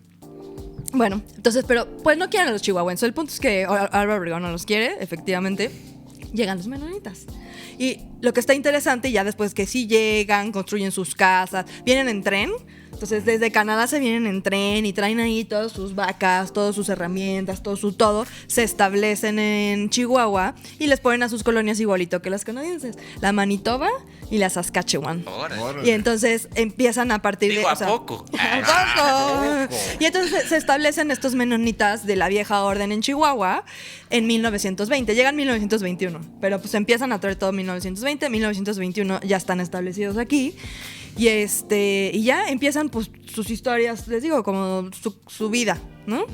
Bueno, entonces, pero pues no quieren a los chihuahuenses. El punto es que Álvaro Obregón no los quiere, efectivamente. Llegan los menonitas. Y lo que está interesante, ya después que sí llegan, construyen sus casas, vienen en tren. Entonces, desde Canadá se vienen en tren y traen ahí todas sus vacas, todas sus herramientas, todo. Se establecen en Chihuahua y les ponen a sus colonias igualito que las canadienses. La Manitoba y la Saskatchewan. Órale. Órale. Y entonces empiezan a partir Digo, de... ¿a poco? ¿A poco? Y entonces se establecen estos menonitas de la vieja orden en Chihuahua en 1920. Llegan en 1921, pero pues empiezan a traer todo en 1920. En 1921 ya están establecidos aquí. Y ya empiezan pues sus historias, les digo, como su vida, ¿no?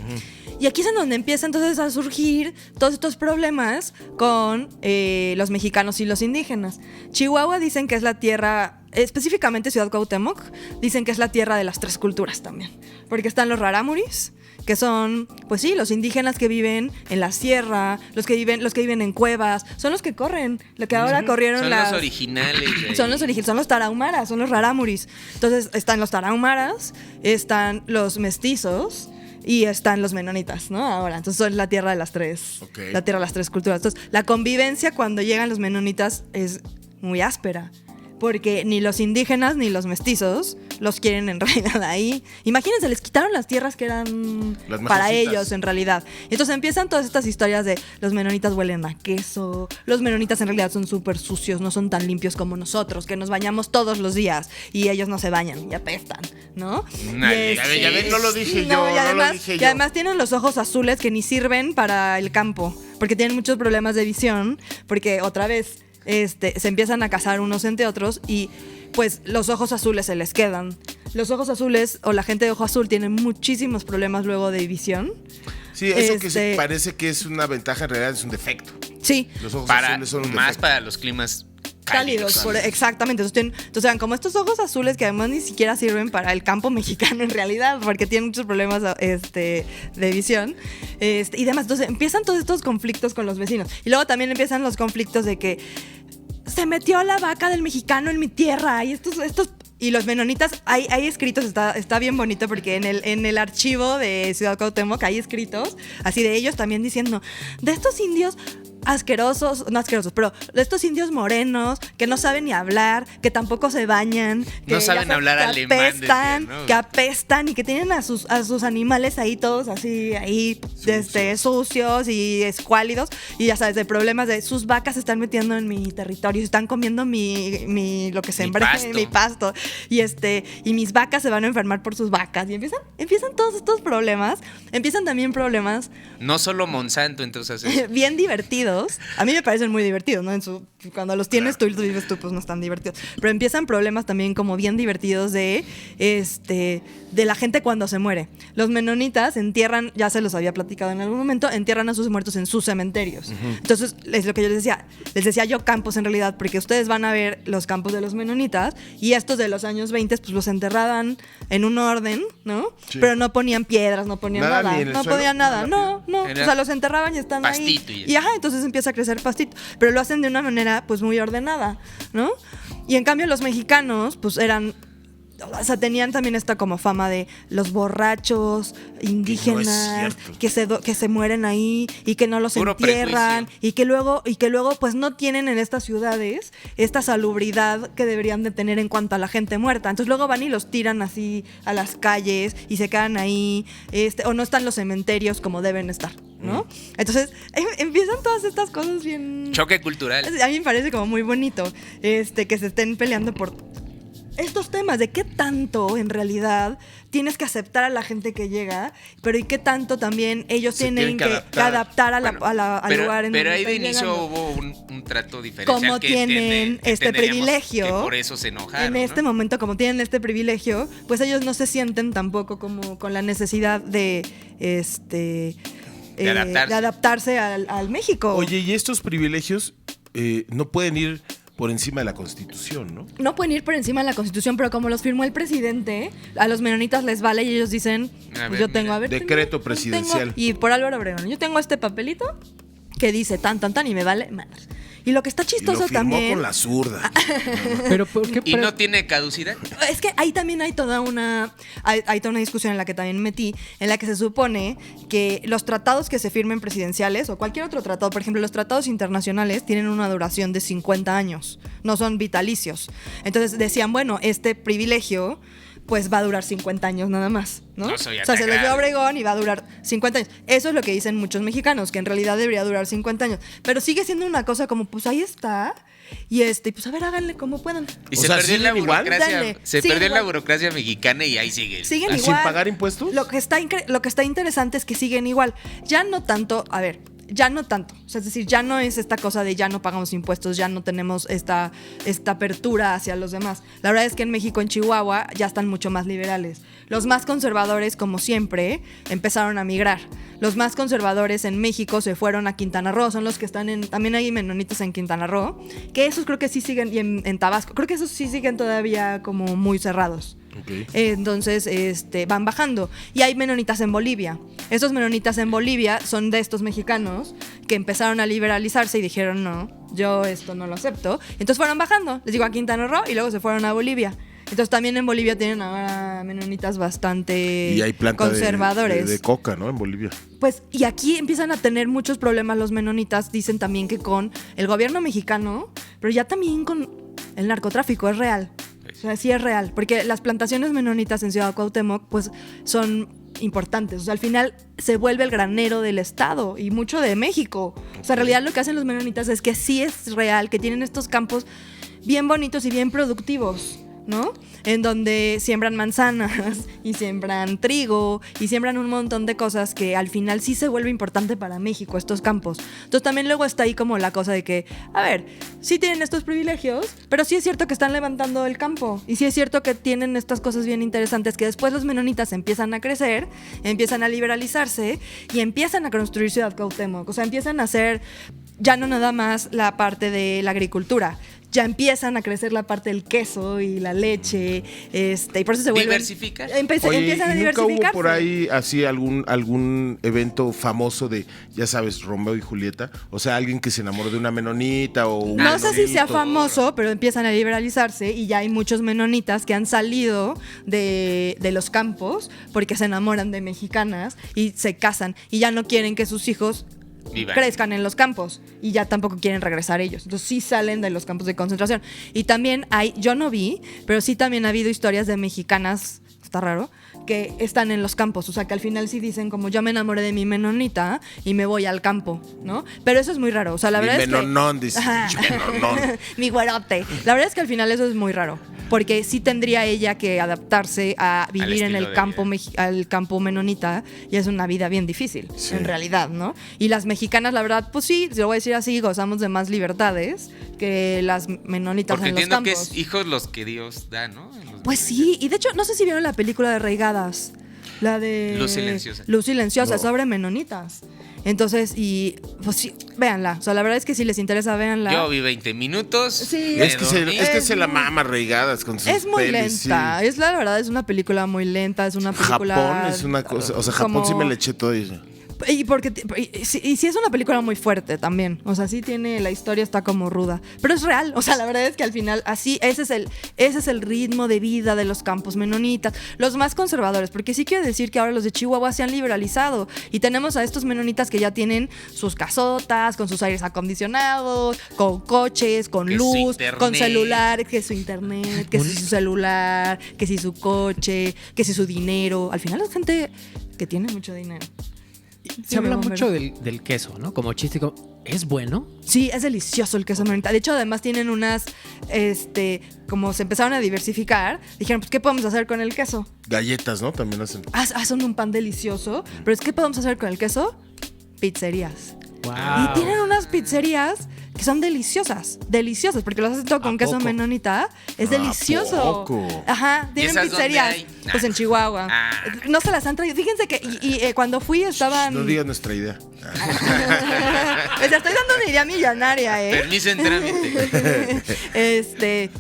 Y aquí es en donde empieza entonces a surgir todos estos problemas con los mexicanos y los indígenas. Chihuahua dicen que es la tierra, específicamente Ciudad Cuauhtémoc, dicen que es la tierra de las tres culturas también. Porque están los rarámuris, que son, pues sí, los indígenas que viven en la sierra, los que viven en cuevas, son los que corren, lo que ahora corrieron Son los originales. son los tarahumaras, son los rarámuris. Entonces están los tarahumaras, están los mestizos y están los menonitas, ¿no? Ahora, entonces son la tierra de las tres, la tierra de las tres culturas. Entonces, la convivencia cuando llegan los menonitas es muy áspera, porque ni los indígenas ni los mestizos los quieren en realidad ahí. Imagínense, les quitaron las tierras que eran para ellos en realidad. Entonces empiezan todas estas historias de los menonitas huelen a queso, los menonitas en realidad son súper sucios, no son tan limpios como nosotros, que nos bañamos todos los días y ellos no se bañan y apestan, ¿no? Ya ves, no lo dije yo, y además tienen los ojos azules que ni sirven para el campo, porque tienen muchos problemas de visión, porque otra vez se empiezan a casar unos entre otros y pues los ojos azules se les quedan. Los ojos azules o la gente de ojo azul tiene muchísimos problemas luego de visión. Sí, eso que parece que es una ventaja, en realidad es un defecto. Sí. Los ojos azules son un más defecto. para los climas cálidos. Exactamente. Entonces vean, como estos ojos azules que además ni siquiera sirven para el campo mexicano en realidad, porque tienen muchos problemas de visión y demás. Entonces empiezan todos estos conflictos con los vecinos. Y luego también empiezan los conflictos de que se metió la vaca del mexicano en mi tierra y y los menonitas, hay escritos, está bien bonito porque en el archivo de Ciudad Cuauhtémoc hay escritos así de ellos también diciendo de estos indios no asquerosos, pero de estos indios morenos que no saben ni hablar, que tampoco se bañan, que no saben hablar alemán, apestan, ¿no? Que apestan y que tienen a sus animales ahí todos así, ahí sucios y escuálidos, y ya sabes, de problemas de sus vacas se están metiendo en mi territorio, se están comiendo lo que sembré, mi pasto, y mis vacas se van a enfermar por sus vacas, y empiezan todos estos problemas, empiezan también problemas. No solo Monsanto, entonces. Bien divertidos. A mí me parecen muy divertidos, ¿no? Cuando los tienes tú y los vives tú, pues no están divertidos. Pero empiezan problemas también como bien divertidos de la gente cuando se muere. Los menonitas entierran, ya se los había platicado en algún momento, entierran a sus muertos en sus cementerios. Uh-huh. Entonces, es lo que yo les decía yo campos en realidad, porque ustedes van a ver los campos de los menonitas y estos de los años 20 pues los enterraban en un orden, ¿no? Sí. Pero no ponían piedras, no ponían nada, no ponían nada, no. O sea, los enterraban y están pastito ahí. Y entonces empieza a crecer pastito. Pero lo hacen de una manera pues muy ordenada, ¿no? Y en cambio los mexicanos pues tenían también esta como fama de los borrachos indígenas que se mueren ahí y que no los entierran y que luego pues no tienen en estas ciudades esta salubridad que deberían de tener en cuanto a la gente muerta. Entonces luego van y los tiran así a las calles y se quedan ahí o no están los cementerios como deben estar, ¿no? Entonces empiezan todas estas cosas bien... Choque cultural. A mí me parece como muy bonito que se estén peleando por estos temas de qué tanto en realidad tienes que aceptar a la gente que llega, pero y qué tanto también ellos tienen que adaptar al lugar en donde pero ahí de están inicio llegando. hubo un trato diferencial. Como tienen este privilegio, que por eso se enojaron, en este momento, como tienen este privilegio, pues ellos no se sienten tampoco como con la necesidad de adaptarse al México. Oye, y estos privilegios no pueden ir por encima de la Constitución, ¿no? No pueden ir por encima de la Constitución, pero como los firmó el presidente, a los menonitas les vale y ellos dicen, yo tengo, decreto presidencial. Y por Álvaro Obregón, yo tengo este papelito que dice tan, y me vale madre. Y lo que está chistoso también... con la zurda. Pero ¿por qué? ¿Y no tiene caducidad? Es que ahí también hay toda una discusión en la que también metí, en la que se supone que los tratados que se firmen presidenciales o cualquier otro tratado, por ejemplo, los tratados internacionales tienen una duración de 50 años, no son vitalicios. Entonces decían, bueno, este privilegio pues va a durar 50 años nada más, ¿no? O sea, se les dio Obregón y va a durar 50 años. Eso es lo que dicen muchos mexicanos, que en realidad debería durar 50 años. Pero sigue siendo una cosa como, pues ahí está. Y pues a ver, háganle como puedan. Y se perdió la burocracia. Se perdió la burocracia mexicana y ahí siguen. Siguen igual. ¿Sin pagar impuestos? Lo que está interesante es que siguen igual. Ya no tanto, ya no tanto. O sea, es decir, ya no es esta cosa de ya no pagamos impuestos, ya no tenemos esta apertura hacia los demás. La verdad es que en México, en Chihuahua, ya están mucho más liberales. Los más conservadores, como siempre, empezaron a migrar. Los más conservadores en México se fueron a Quintana Roo, son los que están también hay menonitas en Quintana Roo, que esos creo que sí siguen, y en Tabasco, creo que esos sí siguen todavía como muy cerrados. Ok. Entonces van bajando. Y hay menonitas en Bolivia. Esos menonitas en Bolivia son de estos mexicanos que empezaron a liberalizarse y dijeron, no, yo esto no lo acepto. Entonces fueron bajando, les digo, a Quintana Roo, y luego se fueron a Bolivia. Entonces también en Bolivia tienen ahora menonitas bastante Y hay planta conservadores. de coca, ¿no? En Bolivia. Pues, y aquí empiezan a tener muchos problemas los menonitas, dicen también que con el gobierno mexicano, pero ya también con el narcotráfico, es real. O sea, sí es real, porque las plantaciones menonitas en Ciudad Cuauhtémoc, pues, son importantes. O sea, al final se vuelve el granero del estado y mucho de México. O sea, en realidad lo que hacen los menonitas es que sí es real, que tienen estos campos bien bonitos y bien productivos, ¿no? En donde siembran manzanas y siembran trigo y siembran un montón de cosas que al final sí se vuelve importante para México, estos campos. Entonces también luego está ahí como la cosa de que, a ver, sí tienen estos privilegios, pero sí es cierto que están levantando el campo y sí es cierto que tienen estas cosas bien interesantes que después los menonitas empiezan a crecer, empiezan a liberalizarse y empiezan a construir Ciudad Cuauhtémoc. O sea, empiezan a hacer ya no nada más la parte de la agricultura, ya empiezan a crecer la parte del queso y la leche, y por eso se vuelven... ¿Diversificar? Oye, Empiezan a ¿y nunca diversificarse. hubo por ahí así algún evento famoso de, ya sabes, Romeo y Julieta? O sea, alguien que se enamoró de una menonita o un No sé si sea menonito. famoso, pero empiezan a liberalizarse y ya hay muchos menonitas que han salido de los campos porque se enamoran de mexicanas y se casan y ya no quieren que sus hijos Vivan. crezcan en los campos y ya tampoco quieren regresar ellos. Entonces sí salen de los campos de concentración. Y también hay, yo no vi, pero sí también ha habido historias de mexicanas, está raro, que están en los campos. O sea, que al final sí dicen como yo me enamoré de mi menonita y me voy al campo, ¿no? Pero eso es muy raro. O sea, la Mi verdad menonón, es que... dice, Ajá. menonón. Mi güerote. La verdad es que al final eso es muy raro. Porque sí tendría ella que adaptarse a vivir en estilo el de campo, vida. al campo menonita, y es una vida bien difícil, Sí. en realidad, ¿no? Y las mexicanas, la verdad, pues sí, se lo voy a decir así, gozamos de más libertades que las menonitas Porque en los entiendo que campos. es hijos los que Dios da, ¿no? Los Pues sí, y de hecho, no sé si vieron la película de Reigadas, la de... Luz Silenciosa. Luz Silenciosa, No. sobre menonitas. Entonces, y pues sí, véanla. O sea, la verdad es que si les interesa, véanla. Yo vi 20 minutos. Sí. me Es que dormí. se la mama regadas con sus Es muy pelis, lenta, sí. es la verdad, es una película muy lenta, es una película... Japón es una cosa, o sea, Japón sí como- me le eché todo eso. Y porque y sí es una película muy fuerte también. O sea, sí tiene, la historia está como ruda. Pero es real. O sea, la verdad es que al final, así, ese es el ritmo de vida de los campos menonitas. Los más conservadores, porque sí quiero decir que ahora los de Chihuahua se han liberalizado. Y tenemos a estos menonitas que ya tienen sus casotas, con sus aires acondicionados, con coches, con Que su luz, internet. con celular, que su internet, que si su celular, que si su coche, que si su dinero. Al final es gente que tiene mucho dinero. Se habla Bombero. mucho del queso, ¿no? Como chiste, ¿es bueno? Sí, es delicioso el queso menonita. De hecho, además tienen unas, como se empezaron a diversificar, dijeron, pues, ¿qué podemos hacer con el queso? Galletas, ¿no? También hacen. Hacen un pan delicioso, pero es ¿qué podemos hacer con el queso? Pizzerías. Wow. Y tienen unas pizzerías que son deliciosas, porque lo hacen todo con ¿A queso poco? menonita. Es ¿A delicioso. poco? Ajá, tienen esas dónde pizzerías. hay? Pues en Chihuahua. Ah. No se las han traído. Fíjense que cuando fui estaban... No digas nuestra idea. Les estoy dando una idea millonaria, ¿eh? Permiso en trámite.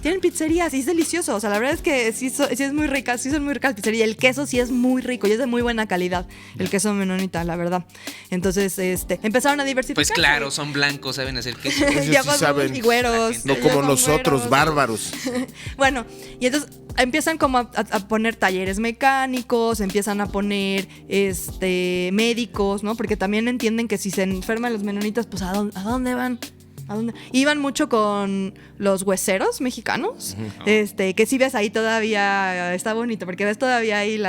Tienen pizzerías y es delicioso. O sea, la verdad es que sí es muy rica, sí son muy ricas las pizzerías. El queso sí es muy rico y es de muy buena calidad. El queso menonita, la verdad. Entonces, empezaron a diversificar. Pues claro, son blancos, saben hacer queso. Ellos sí Ya cuando saben. y güeros. No Ya como son nosotros, güeros. bárbaros. Bueno, y entonces empiezan como a poner talleres mecánicos, empiezan a poner médicos, ¿no? Porque también entienden que si se enferman los menonitas, pues ¿a dónde van? ¿A dónde? Iban mucho con los hueseros mexicanos, que si ves ahí todavía, está bonito, porque ves todavía ahí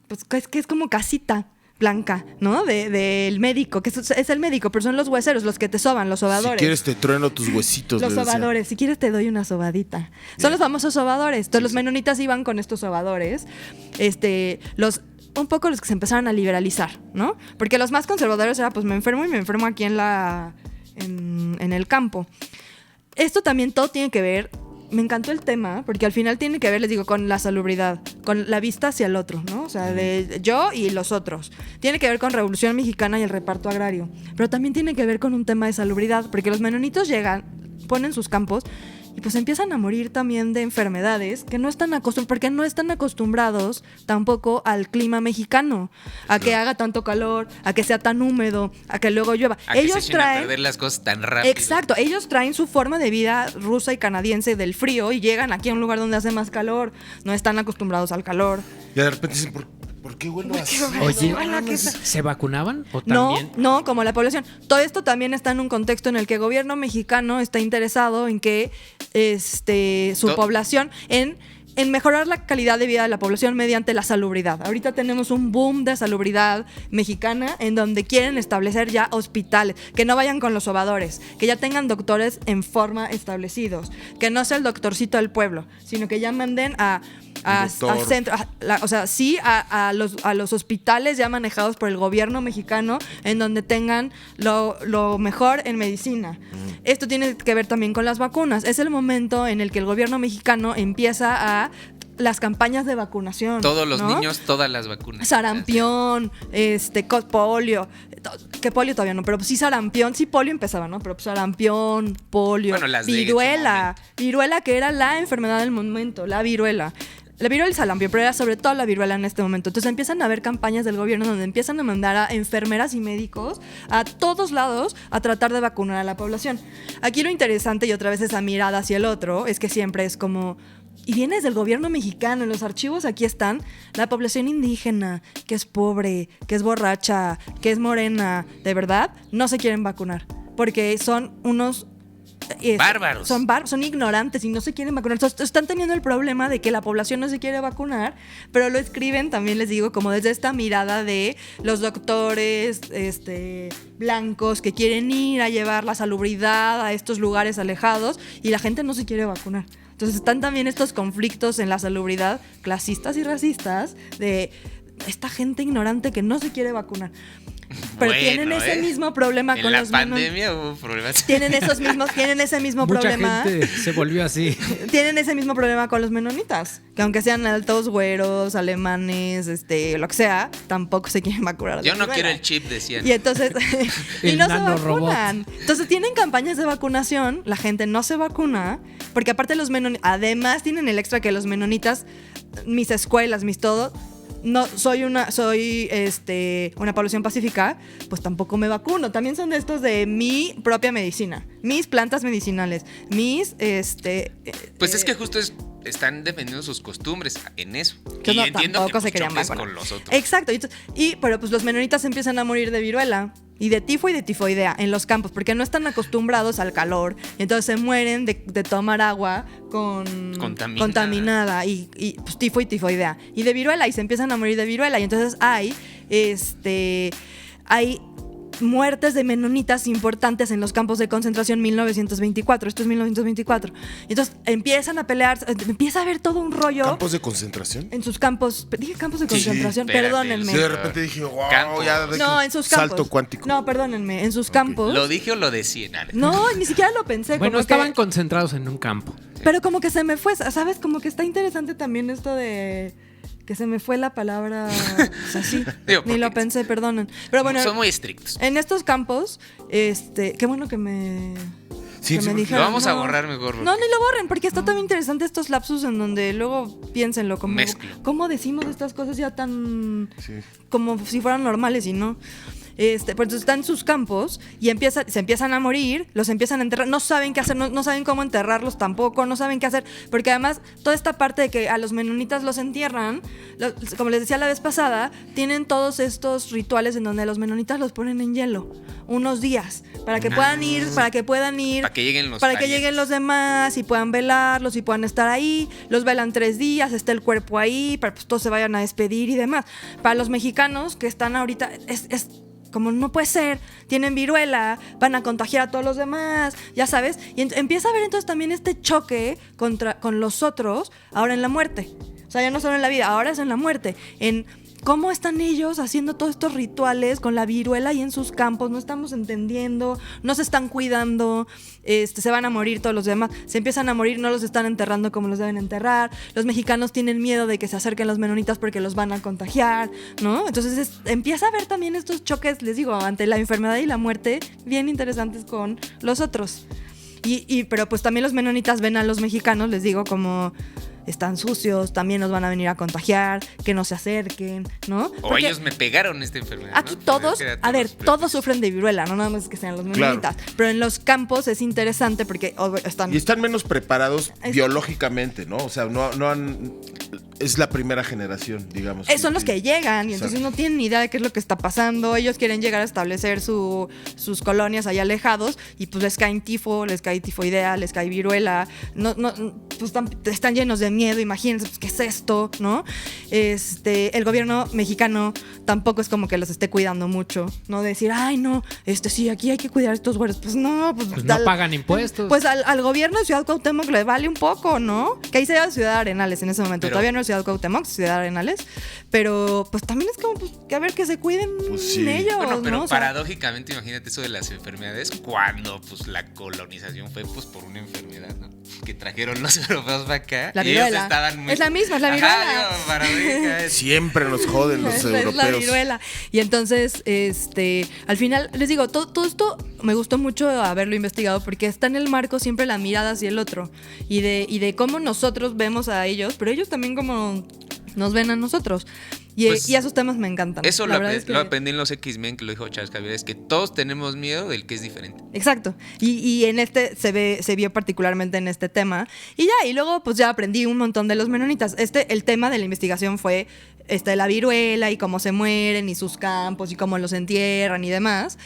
pues que es como casita blanca, ¿no? Del médico, que es el médico, pero son los hueseros los que te soban, los Si sobadores. quieres te trueno tus huesitos. Los les decía. sobadores, si quieres te doy una sobadita. Son los famosos sobadores. Entonces los menonitas iban con estos sobadores. Un poco los que se empezaron a liberalizar, ¿no? Porque los más conservadores era pues me enfermo aquí en el campo. Esto también todo tiene que ver. Me encantó el tema, porque al final tiene que ver, les digo, con la salubridad, con la vista hacia el otro, ¿no? O sea, de yo y los otros. Tiene que ver con Revolución Mexicana y el reparto agrario. Pero también tiene que ver con un tema de salubridad, porque los menonitos llegan, ponen sus campos y pues empiezan a morir también de enfermedades que no están porque no están acostumbrados tampoco al clima mexicano, a que haga tanto calor, a que sea tan húmedo, a que luego llueva. A que se echen a perder las cosas tan rápido. Exacto, ellos traen su forma de vida rusa y canadiense del frío y llegan aquí a un lugar donde hace más calor, no están acostumbrados al calor. Y de repente dicen, ¿por qué huelo así? Oye, ¿se vacunaban o No, también? no, como la población. Todo esto también está en un contexto en el que el gobierno mexicano está interesado en que su población, en mejorar la calidad de vida de la población mediante la salubridad. Ahorita tenemos un boom de salubridad mexicana en donde quieren establecer ya hospitales, que no vayan con los sobadores, que ya tengan doctores en forma establecidos, que no sea el doctorcito del pueblo, sino que ya manden a centro, a los hospitales ya manejados por el gobierno mexicano, en donde tengan lo mejor en medicina. Esto tiene que ver también con las vacunas. Es el momento en el que el gobierno mexicano empieza a las campañas de vacunación. Todos los niños, todas las vacunas. Sarampión, polio. Que polio todavía no, pero sí sarampión, sí polio empezaba, ¿no? Pero sarampión, polio, Bueno, las de viruela, que era la enfermedad del momento, la viruela. La viruela y el sarampión, pero era sobre todo la viruela en este momento. Entonces empiezan a haber campañas del gobierno donde empiezan a mandar a enfermeras y médicos a todos lados a tratar de vacunar a la población. Aquí lo interesante, y otra vez esa mirada hacia el otro, es que siempre es como... Y viene desde el gobierno mexicano, en los archivos aquí están, la población indígena, que es pobre, que es borracha, que es morena, de verdad, no se quieren vacunar, porque son unos... bárbaros. Son ignorantes y no se quieren vacunar. Entonces, están teniendo el problema de que la población no se quiere vacunar, pero lo escriben, también les digo, como desde esta mirada de los doctores blancos que quieren ir a llevar la salubridad a estos lugares alejados y la gente no se quiere vacunar. Entonces están también estos conflictos en la salubridad clasistas y racistas de esta gente ignorante que no se quiere vacunar. Pero tienen ese mismo problema con los menonitas. En la pandemia hubo problemas. Tienen ese mismo Mucha problema. gente se volvió así. Tienen ese mismo problema con los menonitas, que aunque sean altos, güeros, alemanes, lo que sea, tampoco se quieren vacunar. Yo no quiero el chip, decían. Y entonces y no se nanorobot. vacunan. Entonces tienen campañas de vacunación, la gente no se vacuna, porque aparte los menonitas, además tienen el extra que los menonitas, mis escuelas, mis todo, no soy una población pacífica, pues tampoco me vacuno. También son de estos de mi propia medicina, mis plantas medicinales, mis pues es que justo están defendiendo sus costumbres en eso. Que y no, entiendo tampoco que se querían choques vacunar. con los otros. Exacto. Pero pues los menonitas empiezan a morir de viruela y de tifo y de tifoidea en los campos, porque no están acostumbrados al calor. Entonces se mueren de tomar agua contaminada y pues, tifo y tifoidea. Y de viruela, y se empiezan a morir de viruela. Y entonces hay muertes de menonitas importantes en los campos de concentración 1924. Esto es 1924. Entonces empiezan a pelear, empieza a haber todo un rollo. ¿Campos de concentración? En sus campos, dije campos de concentración, espérate, perdónenme. Sí, de repente dije, wow, Campo. ya No, en sus campos. Salto cuántico. No, perdónenme, en sus campos. ¿Lo dije o lo decía? No, ni siquiera lo pensé. Bueno, como estaban que, concentrados en un campo. pero como que se me fue, ¿sabes? Como que está interesante también esto de que se me fue la palabra. O sea, sí, Digo, ni lo pensé, perdonen. Pero bueno, son muy estrictos. en estos campos, qué bueno que me... Sí, que sí, me porque dijeron, Lo vamos a borrar mejor. No, ni lo borren, porque está también interesante estos lapsus en donde luego piénsenlo, como Mezclo. cómo decimos estas cosas ya tan Sí. como si fueran normales y no. Pues entonces están en sus campos y se empiezan a morir, los empiezan a enterrar, no saben qué hacer, no saben cómo enterrarlos tampoco, no saben qué hacer, porque además toda esta parte de que a los menonitas los entierran, como les decía la vez pasada, tienen todos estos rituales en donde a los menonitas los ponen en hielo unos días para que puedan ir, para que lleguen los demás y puedan velarlos y puedan estar ahí, los velan 3 días, está el cuerpo ahí para que pues, todos se vayan a despedir y demás. Para los mexicanos que están ahorita es como no puede ser, tienen viruela, van a contagiar a todos los demás, ya sabes. Y empieza a haber entonces también este choque con los otros, ahora en la muerte. O sea, ya no solo en la vida, ahora es en la muerte. En cómo están ellos haciendo todos estos rituales con la viruela y en sus campos, no estamos entendiendo, no se están cuidando, se van a morir todos los demás, se empiezan a morir, no los están enterrando como los deben enterrar, los mexicanos tienen miedo de que se acerquen los menonitas porque los van a contagiar, ¿no? Entonces empieza a haber también estos choques, les digo, ante la enfermedad y la muerte, bien interesantes con los otros. Pero pues también los menonitas ven a los mexicanos, les digo, como están sucios, también nos van a venir a contagiar, que no se acerquen, ¿no? O Porque ellos me pegaron esta enfermedad. aquí ¿no? todos, Creo que a ver, pero- todos sufren de viruela, no nada más que sean los menonitas. Pero en los campos es interesante porque están... Y están menos preparados Exacto. biológicamente, ¿no? O sea, no han... Es la primera generación, digamos. Son los que llegan y entonces Exacto. no tienen ni idea de qué es lo que está pasando. Ellos quieren llegar a establecer sus colonias allá alejados y pues les caen tifo, les cae tifoidea, les cae viruela. Pues están llenos de miedo, imagínense, pues, ¿qué es esto? ¿No? El gobierno mexicano tampoco es como que los esté cuidando mucho, ¿no? De decir, ay, no, sí, aquí hay que cuidar a estos güeyes. Pues no, Pues no pagan impuestos. Pues al gobierno de Ciudad Cuauhtémoc le vale un poco, ¿no? Que ahí se llama Ciudad Arenales en ese momento. Pero- Todavía no es Ciudad Cuauhtémoc, es Ciudad Arenales. Pero pues también es como pues, que a ver que se cuiden Pues sí. ellos, Bueno, pero ¿no? O sea, paradójicamente, imagínate eso de las enfermedades cuando pues la colonización fue pues por una enfermedad, ¿no? Que trajeron los europeos para acá. La y ellos viruela. estaban muy... Es la misma, es la Ajá, viruela. digo, paradójica, Siempre nos joden los es la europeos. viruela. Y entonces, al final, les digo, todo esto me gustó mucho haberlo investigado porque está en el marco siempre la mirada hacia el otro y de cómo nosotros vemos a ellos, pero ellos también como nos ven a nosotros. Pues, Y esos temas me encantan. Eso La lo, verdad es que- lo aprendí en los X-Men, que lo dijo Charles Xavier, es que todos tenemos miedo del que es diferente. Exacto. Y en se vio particularmente en este tema. Y luego pues ya aprendí un montón de los menonitas. El tema de la investigación fue la viruela y cómo se mueren y sus campos y cómo los entierran y demás.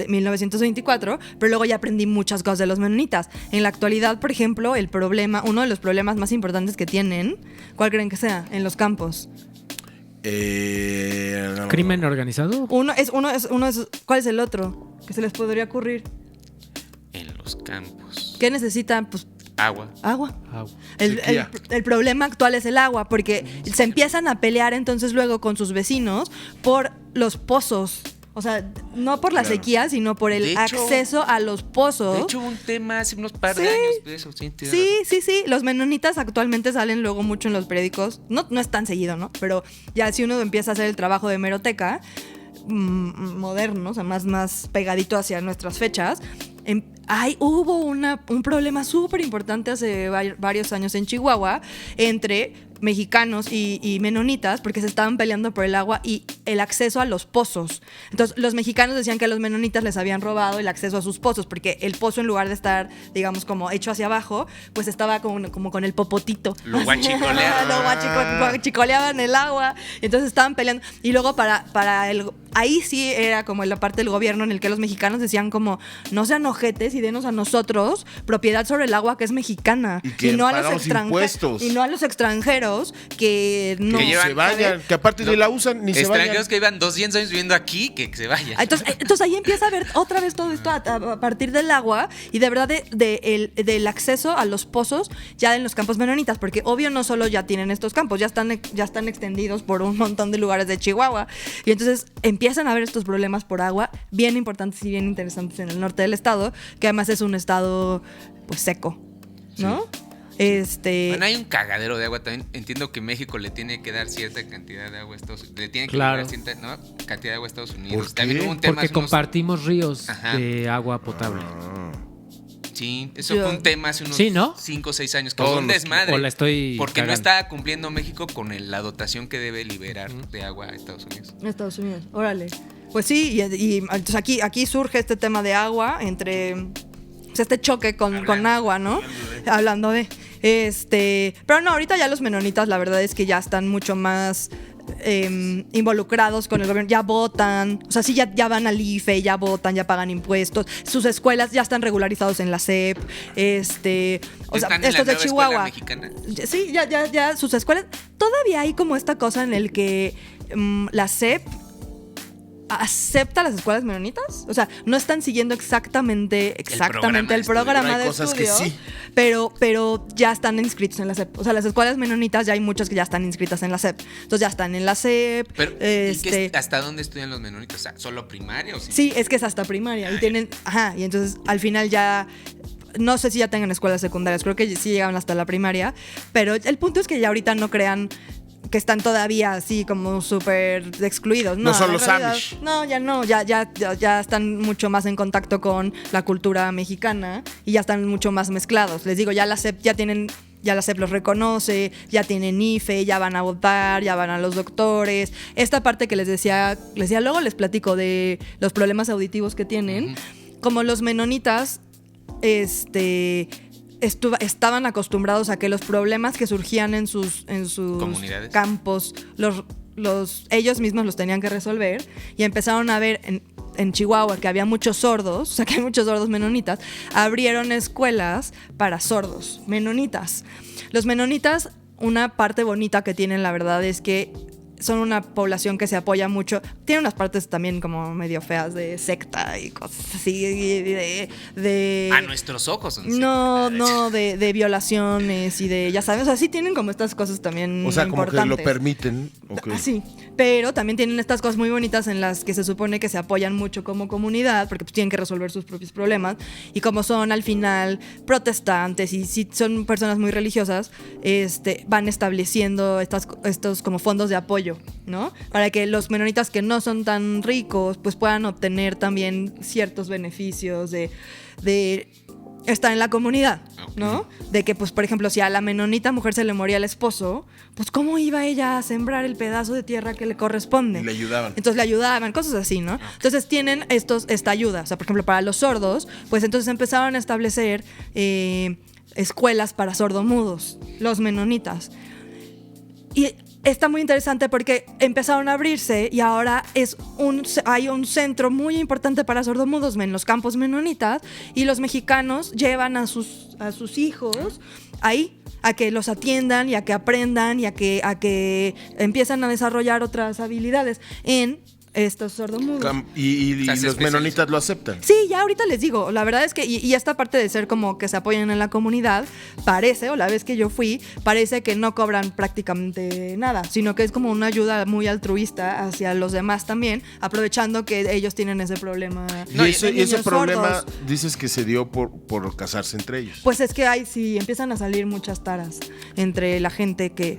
1924. Pero luego ya aprendí muchas cosas de los menonitas. En la actualidad, por ejemplo, uno de los problemas más importantes que tienen, ¿cuál creen que sea? En los campos. No. ¿Crimen organizado? ¿Cuál es el otro? Que se les podría ocurrir. En los campos. ¿Qué necesitan? Pues Agua. agua. Agua. Sequía. El problema actual es el agua, porque se empiezan a pelear entonces luego con sus vecinos por los pozos. O sea, no por la Claro. sequía, sino por el De hecho- acceso a los pozos. De hecho, hubo un tema hace unos par de Sí. años de eso. Sí, tienes Sí, razón. sí. Los menonitas actualmente salen luego mucho en los periódicos. No es tan seguido, ¿no? Pero ya si uno empieza a hacer el trabajo de hemeroteca moderno, o sea, más pegadito hacia nuestras fechas, hubo un problema súper importante hace varios años en Chihuahua entre mexicanos y menonitas porque se estaban peleando por el agua y el acceso a los pozos. Entonces, los mexicanos decían que a los menonitas les habían robado el acceso a sus pozos porque el pozo, en lugar de estar, digamos, como hecho hacia abajo, pues estaba como con el popotito. Lo guachicoleaban. Lo guachicoleaban el agua. Entonces estaban peleando. Y luego ahí sí era como la parte del gobierno en el que los mexicanos decían como, no sean ojetes y denos a nosotros propiedad sobre el agua que es mexicana. Y que no a los pagamos impuestos. y no a los extranjeros que no Que Que llevan- se vayan, que aparte ni la usan ni se vayan. Extranjeros que iban 200 años viviendo aquí, que se vayan. Entonces ahí empieza a ver otra vez todo esto a partir del agua y de verdad del acceso a los pozos ya en los campos menonitas, porque obvio no solo ya tienen estos campos, ya están extendidos por un montón de lugares de Chihuahua y entonces empiezan a haber estos problemas por agua bien importantes y bien interesantes en el norte del estado, que además es un estado pues seco, ¿no? Bueno, hay un cagadero de agua también. Entiendo que México le tiene que dar cierta cantidad de agua a Estados Unidos. Le tiene que Claro. dar cierta cantidad de agua a Estados Unidos. ¿Por qué? También hubo un tema Porque hace unos- compartimos ríos Ajá. de agua potable. Sí, eso Yo- fue un tema hace unos Sí, ¿no? 5 o 6 años. Que Todos fue un los- desmadre. o la estoy porque no cagando. estaba cumpliendo México con la dotación que debe liberar de agua a Estados Unidos. Estados Unidos, órale. Pues sí, y entonces aquí surge este tema de agua entre pues, este choque con agua, ¿no? Hablando de pero no, ahorita ya los menonitas la verdad es que ya están mucho más involucrados con el gobierno, ya votan, o sea, sí, ya van al IFE, ya votan, ya pagan impuestos, sus escuelas ya están regularizados en la SEP, o sea, Están en la estos de nueva escuela Chihuahua. mexicana. Sí, ya sus escuelas. Todavía hay como esta cosa en el que la SEP acepta las escuelas menonitas. O sea, no están siguiendo exactamente programa el de programa estudio. de Hay cosas que estudio, sí. pero ya están inscritos en la SEP. O sea, las escuelas menonitas ya hay muchas que ya están inscritas en la SEP. Entonces ya están en la SEP. Pero, ¿y hasta dónde estudian los menonitas? O sea, ¿solo primaria o sí? Sí, es que es hasta primaria. Y tienen, y entonces al final ya. No sé si ya tengan escuelas secundarias, creo que sí llegaban hasta la primaria, pero el punto es que ya ahorita no crean que están todavía así como súper excluidos. No son en los realidad, Amish. no, ya están mucho más en contacto con la cultura mexicana y ya están mucho más mezclados. Les digo, ya la SEP los reconoce, ya tienen IFE, ya van a votar, ya van a los doctores. Esta parte que les decía, luego les platico de los problemas auditivos que tienen. Como los menonitas, estaban acostumbrados a que los problemas que surgían en sus Comunidades. campos, ellos mismos los tenían que resolver, y empezaron a ver en Chihuahua que había muchos sordos, o sea, que hay muchos sordos menonitas. Abrieron escuelas para sordos menonitas. Los menonitas, una parte bonita que tienen, la verdad, es que son una población que se apoya mucho. Tiene unas partes también como medio feas de secta y cosas así. De A nuestros ojos. de violaciones y de, ya sabes, o sea, sí tienen como estas cosas también O sea, como que lo importantes. permiten. Okay. Sí, pero también tienen estas cosas muy bonitas en las que se supone que se apoyan mucho como comunidad, porque pues tienen que resolver sus propios problemas, y como son al final protestantes y sí son personas muy religiosas, van estableciendo estos como fondos de apoyo, ¿no? Para que los menonitas que no son tan ricos pues puedan obtener también ciertos beneficios de estar en la comunidad, ¿no? De que, pues, por ejemplo, si a la menonita mujer se le moría el esposo, pues, ¿cómo iba ella a sembrar el pedazo de tierra que le corresponde? Y le ayudaban. Entonces le ayudaban, cosas así, ¿no? Entonces tienen esta ayuda. O sea, por ejemplo, para los sordos, pues entonces empezaron a establecer escuelas para sordomudos, los menonitas. Y está muy interesante porque empezaron a abrirse y ahora hay un centro muy importante para sordomudos en los campos menonitas, y los mexicanos llevan a sus hijos ahí a que los atiendan y a que aprendan y a que empiezan a desarrollar otras habilidades en estos sordomudos. Y los menonitas lo aceptan. Sí, ya ahorita les digo, la verdad es que, y esta parte de ser como que se apoyan en la comunidad, parece, o la vez que yo fui, parece que no cobran prácticamente nada, sino que es como una ayuda muy altruista hacia los demás también, aprovechando que ellos tienen ese problema. Y ese problema sordos. dices que se dio por casarse entre ellos. Pues es que empiezan a salir muchas taras entre la gente que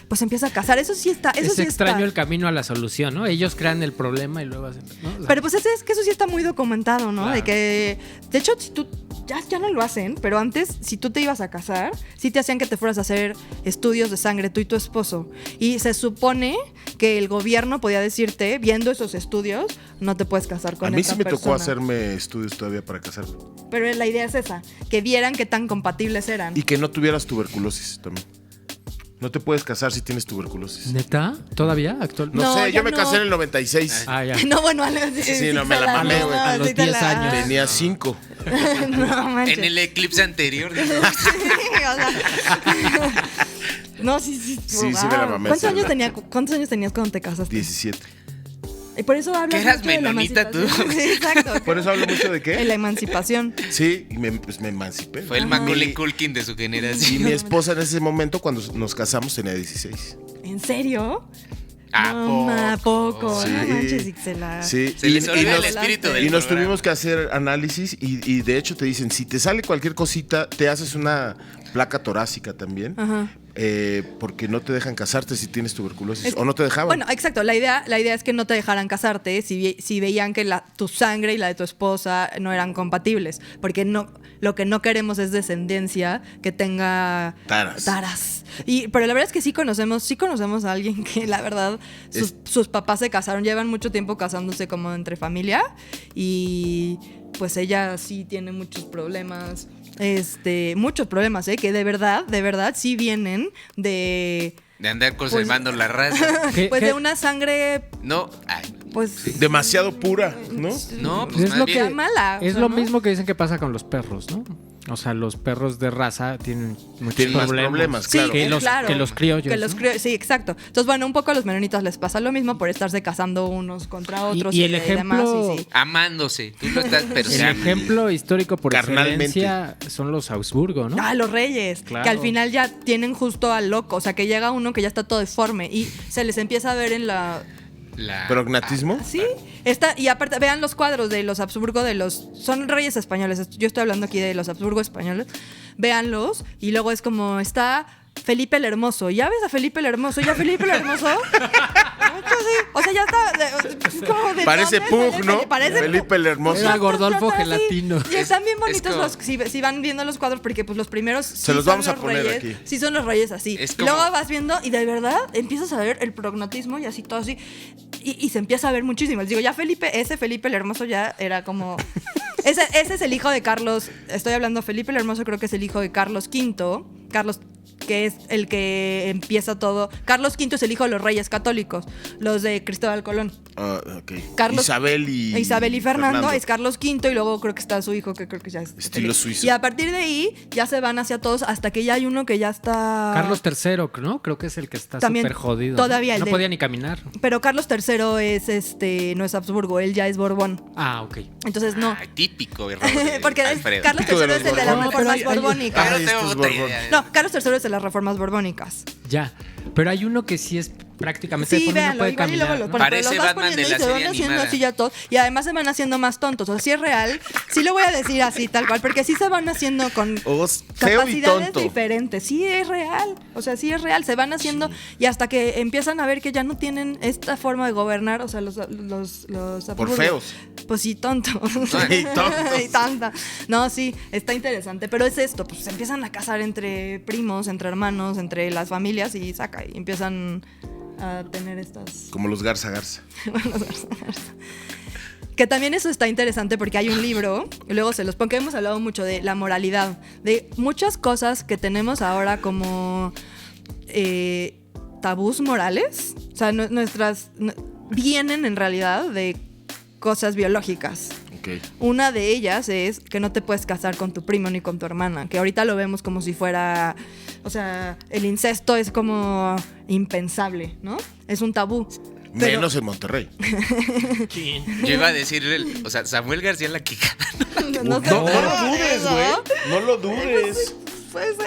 pues empieza a casar. Eso sí está. Es extraño el camino a la solución, ¿no? Ellos crean el problema y luego hacen, ¿no? O sea, pero pues es que eso sí está muy documentado, ¿no? Claro. De hecho, si tú ya no lo hacen, pero antes, si tú te ibas a casar, sí te hacían que te fueras a hacer estudios de sangre, tú y tu esposo. Y se supone que el gobierno podía decirte, viendo esos estudios, no te puedes casar con A mí esta sí me tocó persona. hacerme estudios todavía para casarme. Pero la idea es esa, que vieran qué tan compatibles eran. Y que no tuvieras tuberculosis también. No te puedes casar si tienes tuberculosis. ¿Neta? ¿Todavía? ¿Actual? No, No, sé, ya yo me no. casé en el 96. Ah, ya. No, bueno, Sí, no, me la mamé, güey. A los 10 años. Tenía 5. No manches. En el eclipse anterior. Sí, o sea. No, sí. Sí, sí me la mamé, ¿Cuántos sí. años tenías cuando te casaste? 17. Y por eso hablas ¿Que eras mucho de la menonita tú? emancipación. Sí, exacto. Por eso hablo mucho de En qué. la emancipación. Sí, y me emancipé. Fue el Ajá. Macaulay Culkin de su Y generación. mi esposa en ese momento, cuando nos casamos, tenía 16. ¿En serio? ¿A No, ¿a poco? Sí. No manches, Ixela. Sí. Se les olvida el nos- espíritu del Y nos programa. tuvimos que hacer análisis y de hecho te dicen, si te sale cualquier cosita, te haces una placa torácica también, Ajá. porque no te dejan casarte si tienes tuberculosis, Es- o no te dejaban. Bueno, exacto. La idea es que no te dejaran casarte si veían que tu sangre y la de tu esposa no eran compatibles. Porque lo que no queremos es descendencia que tenga Taras. Pero la verdad es que sí conocemos a alguien que la verdad sus papás se casaron, llevan mucho tiempo casándose como entre familia, y pues ella sí tiene muchos problemas. Muchos problemas, que de verdad sí vienen de andar conservando la raza. ¿Qué- pues qué? de una sangre No, ay, pues Demasiado pura, ¿no? no, pues Es más lo bien. que mala. es o sea, lo ¿no? mismo que dicen que pasa con los perros, ¿no? O sea, los perros de raza tienen muchos Tienen más problemas. problemas, Sí, claro. Que los criollos, ¿no? Sí, exacto. Entonces, bueno, un poco a los menonitas les pasa lo mismo por estarse casando unos contra otros. Y el demás, ejemplo- sí. Amándose. Tú lo estás El persiguiendo. ejemplo histórico por Carnalmente. excelencia son los Augsburgo, ¿no? Ah, los reyes, Claro. que al final ya tienen justo al loco, o sea, que llega uno que ya está todo deforme y se les empieza a ver en la... ¿Prognatismo? Sí, y aparte, vean los cuadros de los Habsburgo, son reyes españoles, yo estoy hablando aquí de los Habsburgo españoles, véanlos, y luego es como está Felipe el Hermoso. ¿Ya ves a Felipe el Hermoso? ¿Ya Felipe el Hermoso? Mucho sí. O sea, ya está. Como de Parece dónde Pug, ¿no? Parece Felipe el Hermoso. Era Gordolfo Sí. Gelatino. Y están bien bonitos como- los, si van viendo los cuadros, porque pues los primeros sí Se los son vamos a poner reyes, aquí. Sí son los reyes así. Es Y como- luego vas viendo y de verdad empiezas a ver el prognotismo y así todo así. Y se empieza a ver muchísimo. Les digo, ya ese Felipe el Hermoso ya era como... Ese es el hijo de Carlos. Estoy hablando, Felipe el Hermoso creo que es el hijo de Carlos V. Carlos, que es el que empieza todo. Carlos V es el hijo de los reyes católicos, los de Cristóbal Colón. Ok. Carlos- Isabel y Fernando es Carlos V y luego creo que está su hijo, que creo que ya es Estilo suizo. Y a partir de ahí ya se van hacia todos hasta que ya hay uno que ya está... Carlos III, ¿no? Creo que es el que está También, súper jodido. todavía el no de- podía ni caminar. Pero Carlos III es no es Habsburgo, él ya es Borbón. Ah, ok. Entonces no. Ay, típico error de Porque Alfredo. Carlos Típico de III los es el de las Borbones. reformas Pero hay- borbónicas. Yo Ay, no tengo estos puta Borbón. idea. No, Carlos III es de las reformas borbónicas. Ya. Pero hay uno que sí es prácticamente Sí, por donde no véanlo, puede igual y luego caminar. lo ¿no? ponen, Parece pero los vas Batman de poniendo la y se van serie haciendo animada. así ya todos. Y además se van haciendo más tontos. O sea, sí es real. Sí lo voy a decir así, tal cual. Porque sí se van haciendo con Feo y capacidades tonto. diferentes. Sí es real. O sea, sí es real. Se van haciendo y hasta que empiezan a ver que ya no tienen esta forma de gobernar. O sea, los Por Habsburgo. feos. Pues sí, tontos. Y tontos. Y tanta. No, sí, está interesante. Pero es esto, pues se empiezan a casar entre primos, entre hermanos, entre las familias y saca. Y empiezan a tener estas... Como los Garza Garza. Que también eso está interesante porque hay un libro, y luego se los pongo, que hemos hablado mucho de la moralidad, de muchas cosas que tenemos ahora como tabús morales. O sea, vienen en realidad de cosas biológicas. Ok. Una de ellas es que no te puedes casar con tu primo ni con tu hermana, que ahorita lo vemos como si fuera, o sea, el incesto es como impensable, ¿no? Es un tabú. Pero- Menos en Monterrey. Yo iba a decirle, o sea, Samuel García la que no, No lo dudes, güey. No lo dudes. Puede ser.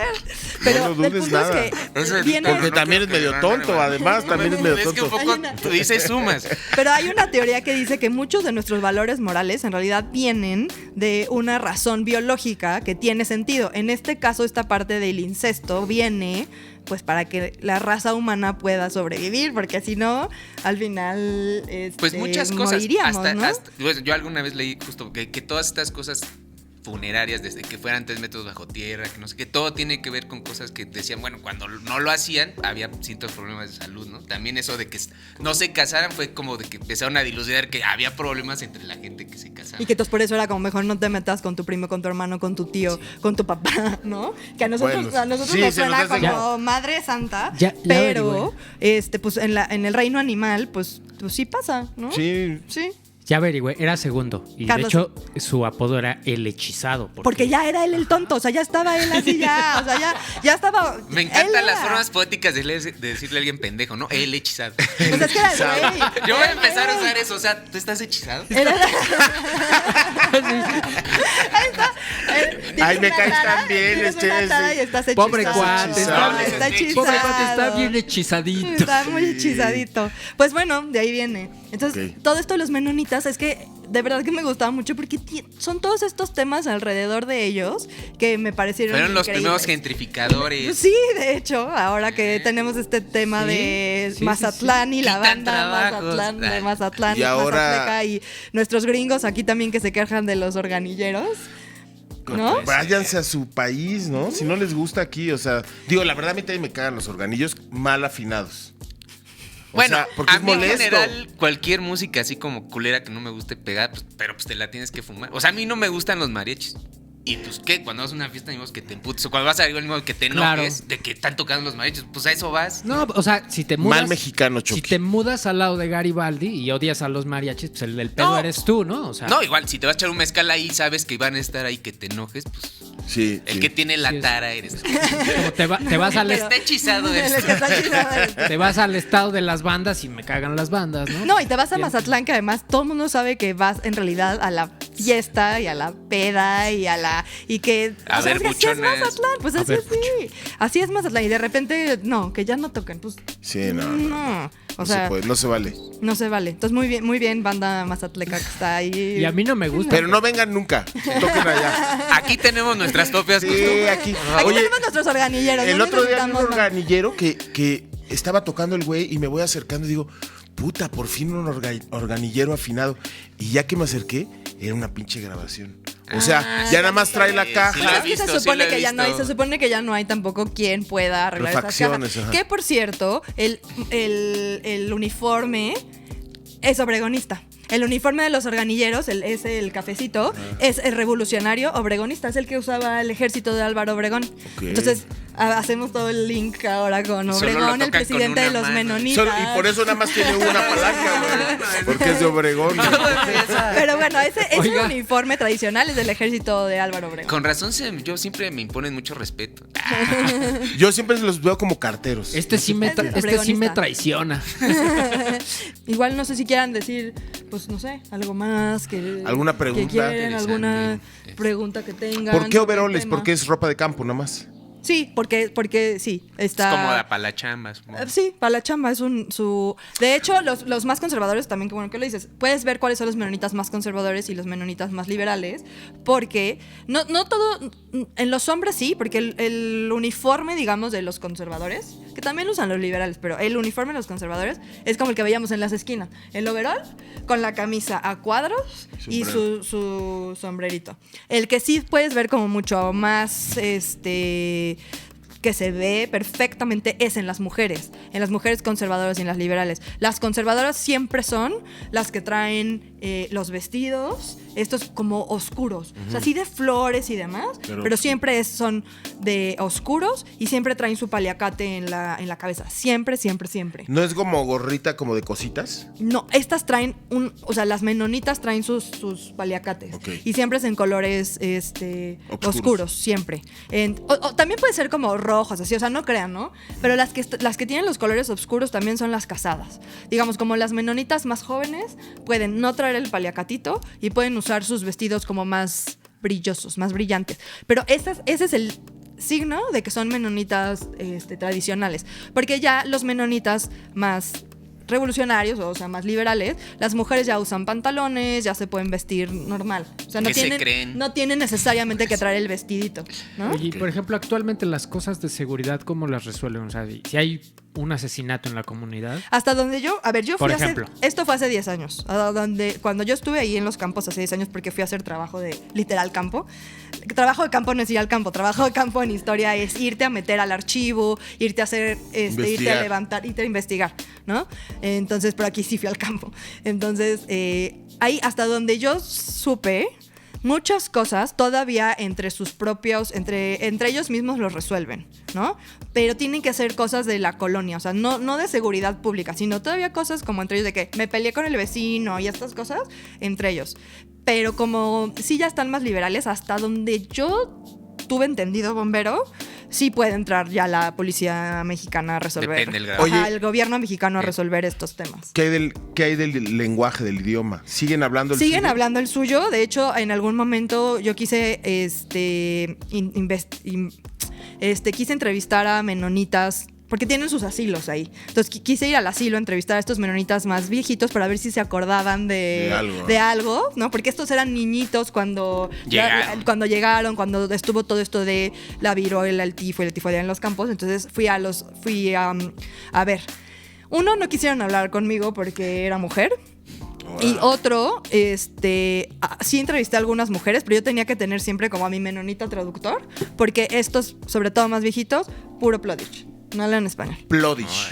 Pero lo el dudes punto nada. es que viene... Porque también es medio tonto, además, también es medio Es que un tonto. poco tú dices sumas. Pero hay una teoría que dice que muchos de nuestros valores morales en realidad vienen de una razón biológica que tiene sentido. En este caso, esta parte del incesto viene pues para que la raza humana pueda sobrevivir, porque si no, al final Pues muchas cosas. moriríamos, ¿no? Pues, yo alguna vez leí justo que todas estas cosas funerarias, desde que fueran 3 metros bajo tierra, que no sé qué, todo tiene que ver con cosas que decían, bueno, cuando no lo hacían, había ciertos problemas de salud, ¿no? También eso de que no se casaran fue como de que empezaron a dilucidar que había problemas entre la gente que se casaba. Y que entonces por eso era como mejor no te metas con tu primo, con tu hermano, con tu tío, con tu papá, ¿no? Que a nosotros, Bueno, nos sí, suena se nos hace como como- madre santa, Ya pero averigüé. pues en el reino animal, pues sí pasa, ¿no? Sí. Sí. Ya averigüé, era segundo. Y Carlos. de hecho, su apodo era el hechizado. Porque ya era él el tonto, o sea, ya estaba él así, ya, o sea, ya estaba. Me él encantan las era. formas poéticas de decirle a alguien pendejo, ¿no? El hechizado. Pues es que era el rey. Yo voy a Él empezar a era- usar eso, o sea, ¿tú estás hechizado? Era Ay, me caes tan bien, tienes una este, cara sí. y estás Pobre hechizado. cuate, Está hechizado. Pobre cuate, está bien hechizadito. Está muy hechizadito. Pues bueno, de ahí viene. Entonces, Ok. todo esto de los menonitas es que de verdad que me gustaba mucho porque son todos estos temas alrededor de ellos que me parecieron Fueron los primeros increíbles. gentrificadores. Sí, de hecho, ahora que tenemos este tema Sí, de sí, Mazatlán y la Quitan banda trabajos. Mazatlán, de Mazatlán Y ahora- Mazatleca y nuestros gringos aquí también que se quejan de los organilleros. ¿No? Váyanse a su país, ¿no? Si no les gusta aquí, o sea, digo, la verdad a mí también me cagan los organillos mal afinados. O Bueno, sea, porque a es mí en molesto. general cualquier música así como culera que no me guste pegar, pues, pero pues te la tienes que fumar. O sea, a mí no me gustan los mariachis. Y pues, ¿qué? Cuando vas a una fiesta, ni modo que te emputes. O cuando vas a algo, ni modo que te Claro. enojes de que están tocando los mariachis. Pues a eso vas. No, o sea, si te mudas. Mal mexicano, Si Chucky. te mudas al lado de Garibaldi y odias a los mariachis, pues el pedo No. eres tú, ¿no? O sea, No, igual, si te vas a echar un mezcal ahí y sabes que van a estar ahí que te enojes, pues Sí, el sí. que tiene la Sí, es- tara eres tú. como te vas al Está hechizado El esto. que está hechizado eres tú. te vas al estado de las bandas y me cagan las bandas, ¿no? No, y te vas a Bien. Mazatlán, que además todo el mundo sabe que vas en realidad a la fiesta y a la peda y y que A ver, es que así es buchonas. Mazatlán, pues así es, sí. Así es Mazatlán y de repente no, que ya no toquen, pues Sí, no. no. O No sea, se puede, no se vale. no se vale. Entonces muy bien banda mazatleca que está ahí. Y a mí no me gusta. Pero no vengan nunca. Toquen allá. Aquí tenemos nuestras propias Sí, costumbres. aquí. Aquí Oye, tenemos nuestros organilleros. el no otro día vi un necesitamos más. organillero que estaba tocando el güey y me voy acercando y digo, puta, por fin un organillero afinado. Y ya que me acerqué, era una pinche grabación. O sea, ya nada más trae la sí, caja. sí lo he Es que visto, se supone sí lo he que ya no hay, visto. se supone que ya no hay tampoco quien pueda arreglar esas Refacciones, cajas. ajá. Que por cierto, el uniforme es obregonista. El uniforme de los organilleros, es el cafecito, es el revolucionario obregonista, es el que usaba el ejército de Álvaro Obregón. Entonces, hacemos todo el link ahora con Solo lo Obregón, el tocan presidente con de una los mano. menonitas. Y por eso nada más tiene una palanca, güey. Porque es de Obregón. Pero bueno, ese Oiga. uniforme tradicional es del ejército de Álvaro Obregón. Con razón, yo siempre me imponen mucho respeto. Yo siempre los veo como carteros. Este sí me, Es el este sí me obregonista. traiciona. Igual no sé si quieran decir, pues no sé, algo más que ¿Alguna pregunta? que quieren, alguna Interesante. pregunta que tengan. ¿Por qué sobre el overoles? tema. Porque es ropa de campo nada más. Sí, porque sí, está. Es cómoda para la chamba. Sí, para la chamba es su. De hecho, los más conservadores también, que bueno que lo dices, puedes ver cuáles son los menonitas más conservadores y los menonitas más liberales, porque no todo, en los hombres sí, porque el uniforme, digamos, de los conservadores, que también usan los liberales, pero el uniforme de los conservadores es como el que veíamos en las esquinas, el overall con la camisa a cuadros y su sombrerito. El que sí puedes ver como mucho más, que se ve perfectamente es en las mujeres conservadoras y en las liberales. Las conservadoras siempre son las que traen los vestidos, estos como oscuros, o sea, sí de flores y demás, pero siempre son de oscuros y siempre traen su paliacate en la cabeza, siempre. ¿No es como gorrita como de cositas? No, estas traen o sea, las menonitas traen sus paliacates. Ok. Y siempre es en colores oscuros, siempre. O también puede ser como rojos, así, o sea, no crean, ¿no? Pero las que tienen los colores oscuros también son las casadas. Digamos, como las menonitas más jóvenes pueden no traer el paliacatito y pueden usar sus vestidos como más brillosos, más brillantes. Pero ese es el signo de que son menonitas tradicionales. Porque ya los menonitas más revolucionarios, o sea, más liberales, las mujeres ya usan pantalones, ya se pueden vestir normal. O sea, ¿Qué se creen? no tienen necesariamente que traer el vestidito, ¿no? Oye, por ejemplo, actualmente las cosas de seguridad, ¿cómo las resuelven? O sea, si hay un asesinato en la comunidad. Hasta donde yo Por fui ejemplo. esto fue hace 10 años, cuando yo estuve ahí en los campos hace 10 años porque fui a hacer trabajo de literal campo. Trabajo de campo no es ir al campo, trabajo de campo en historia es irte a meter al archivo, irte a hacer, irte a levantar, irte a investigar, ¿no? Entonces, pero aquí sí fui al campo. Entonces, ahí hasta donde yo supe, muchas cosas todavía entre ellos mismos los resuelven, ¿no? Pero tienen que ser cosas de la colonia, o sea, no de seguridad pública, sino todavía cosas como entre ellos de que me peleé con el vecino y estas cosas entre ellos. Pero como sí ya están más liberales, hasta donde yo tuve entendido, bombero, sí puede entrar ya la policía mexicana a resolver. Depende del grado. Ajá, Oye, el gobierno mexicano a resolver estos temas. ¿Qué hay del lenguaje, del idioma? ¿Siguen hablando el Siguen suyo? hablando el suyo. De hecho, en algún momento yo quise quise entrevistar a menonitas, porque tienen sus asilos ahí. Entonces quise ir al asilo a entrevistar a estos menonitas más viejitos para ver si se acordaban de algo, ¿no? Porque estos eran niñitos cuando llegaron, cuando estuvo todo esto de la viruela, el tifoidea en los campos. Entonces fui a ver. Uno, no quisieron hablar conmigo porque era mujer. Y otro, sí entrevisté a algunas mujeres, pero yo tenía que tener siempre como a mi menonita traductor, porque estos, sobre todo más viejitos, puro Plodich. No hablan español. Plodish.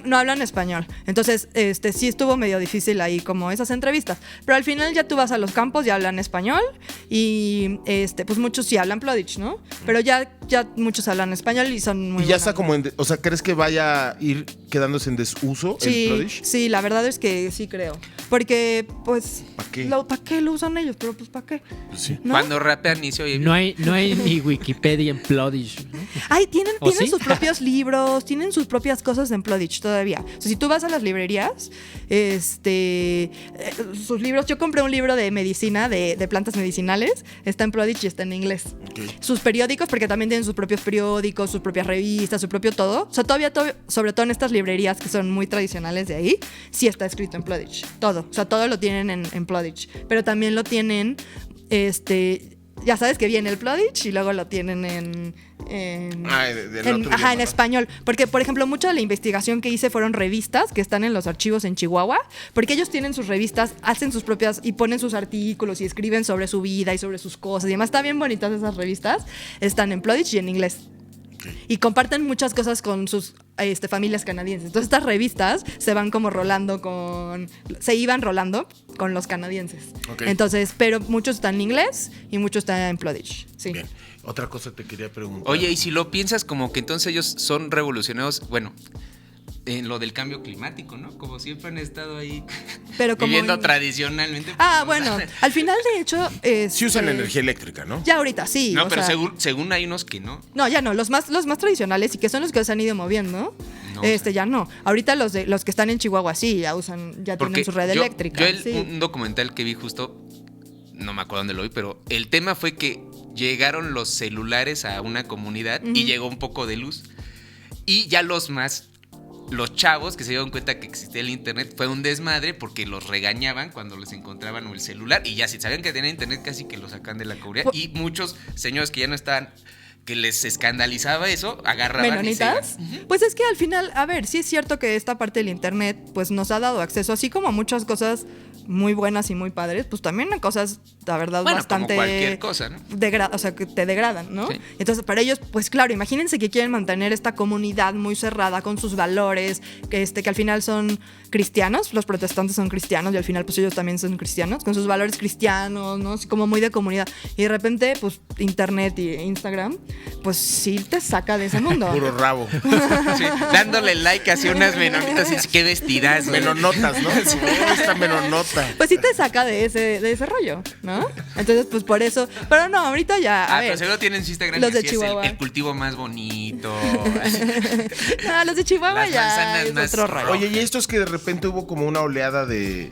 No hablan español. Entonces, sí estuvo medio difícil ahí como esas entrevistas. Pero al final ya tú vas a los campos y hablan español y pues muchos sí hablan Plodich, ¿no? Pero ya ya muchos hablan español y son muy Y ya buenos. está como o sea, ¿crees que vaya a ir quedándose en desuso el Sí, Plodish? sí, la verdad es que sí creo. Porque, pues, ¿Para qué? ¿para qué lo usan ellos? Pero, pues, ¿para qué? Pues sí. ¿No? Cuando rapean y se oye No hay ni Wikipedia en Plodish. ¿no? Ay, tienen ¿O sí? sus propios libros, tienen sus propias cosas en Plodish todavía. O sea, si tú vas a las librerías, sus libros, yo compré un libro de medicina, de plantas medicinales, está en Plodish y está en inglés. Ok. Sus periódicos, porque también tienen sus propios periódicos, sus propias revistas, su propio todo. O sea, todavía, sobre todo en estas librerías que son muy tradicionales de ahí, sí está escrito en Plodish. Todo. O sea, todo lo tienen en Plodish. Pero también lo tienen, ya sabes que viene el Plodish y luego lo tienen en en español. Porque, por ejemplo, mucha de la investigación que hice fueron revistas que están en los archivos en Chihuahua, porque ellos tienen sus revistas, hacen sus propias y ponen sus artículos y escriben sobre su vida y sobre sus cosas y demás. Están bien bonitas esas revistas. Están en Plodish y en inglés. Y comparten muchas cosas con sus familias canadienses. Entonces estas revistas se van como se iban rolando con los canadienses. Ok. Entonces, pero muchos están en inglés y muchos están en Plodish. Sí. Bien. Otra cosa te quería preguntar. Oye, y si lo piensas como que entonces ellos son revolucionarios, bueno, en lo del cambio climático, ¿no? Como siempre han estado ahí Pero como viviendo tradicionalmente. pues, Ah, ¿no? bueno, al final de hecho Sí usan energía eléctrica, ¿no? Ya ahorita sí. No, o pero sea, según hay unos que no. No, ya no, los más tradicionales y que son los que se han ido moviendo. No, Ya no. Ahorita los que están en Chihuahua sí, ya tienen su red eléctrica. Sí. Un documental que vi justo, no me acuerdo dónde lo vi, pero el tema fue que llegaron los celulares a una comunidad y llegó un poco de luz. Y ya los chavos que se dieron cuenta que existía el internet fue un desmadre porque los regañaban cuando les encontraban el celular y ya si sabían que tenían internet casi que lo sacan de la comunidad y muchos señores que ya no estaban, que les escandalizaba eso, agarraban ¿Menonitas? y se iban. Pues es que al final, a ver, sí es cierto que esta parte del internet pues nos ha dado acceso, así como a muchas cosas muy buenas y muy padres, pues también a cosas, la verdad, Bueno, bastante... como cualquier cosa, ¿no? O sea, que te degradan, ¿no? Sí. Entonces, para ellos, pues claro, imagínense que quieren mantener esta comunidad muy cerrada con sus valores, que al final son cristianos, los protestantes son cristianos y al final pues ellos también son cristianos, con sus valores cristianos, ¿no? Así como muy de comunidad. Y de repente, pues internet y Instagram, pues sí te saca de ese mundo. Puro rabo. Sí, dándole like hacia unas menonitas y qué vestidas, güey. Menonotas, ¿no? Esta menonota. Pues sí te saca de ese rollo, ¿no? Entonces, pues por eso. Pero no, ahorita ya. A Pero ver. seguro tienen su Instagram Los que de sí es Chihuahua. el cultivo más bonito. No, los de Chihuahua Las ya manzanas es más otro rollo. Oye, y estos que de repente hubo como una oleada de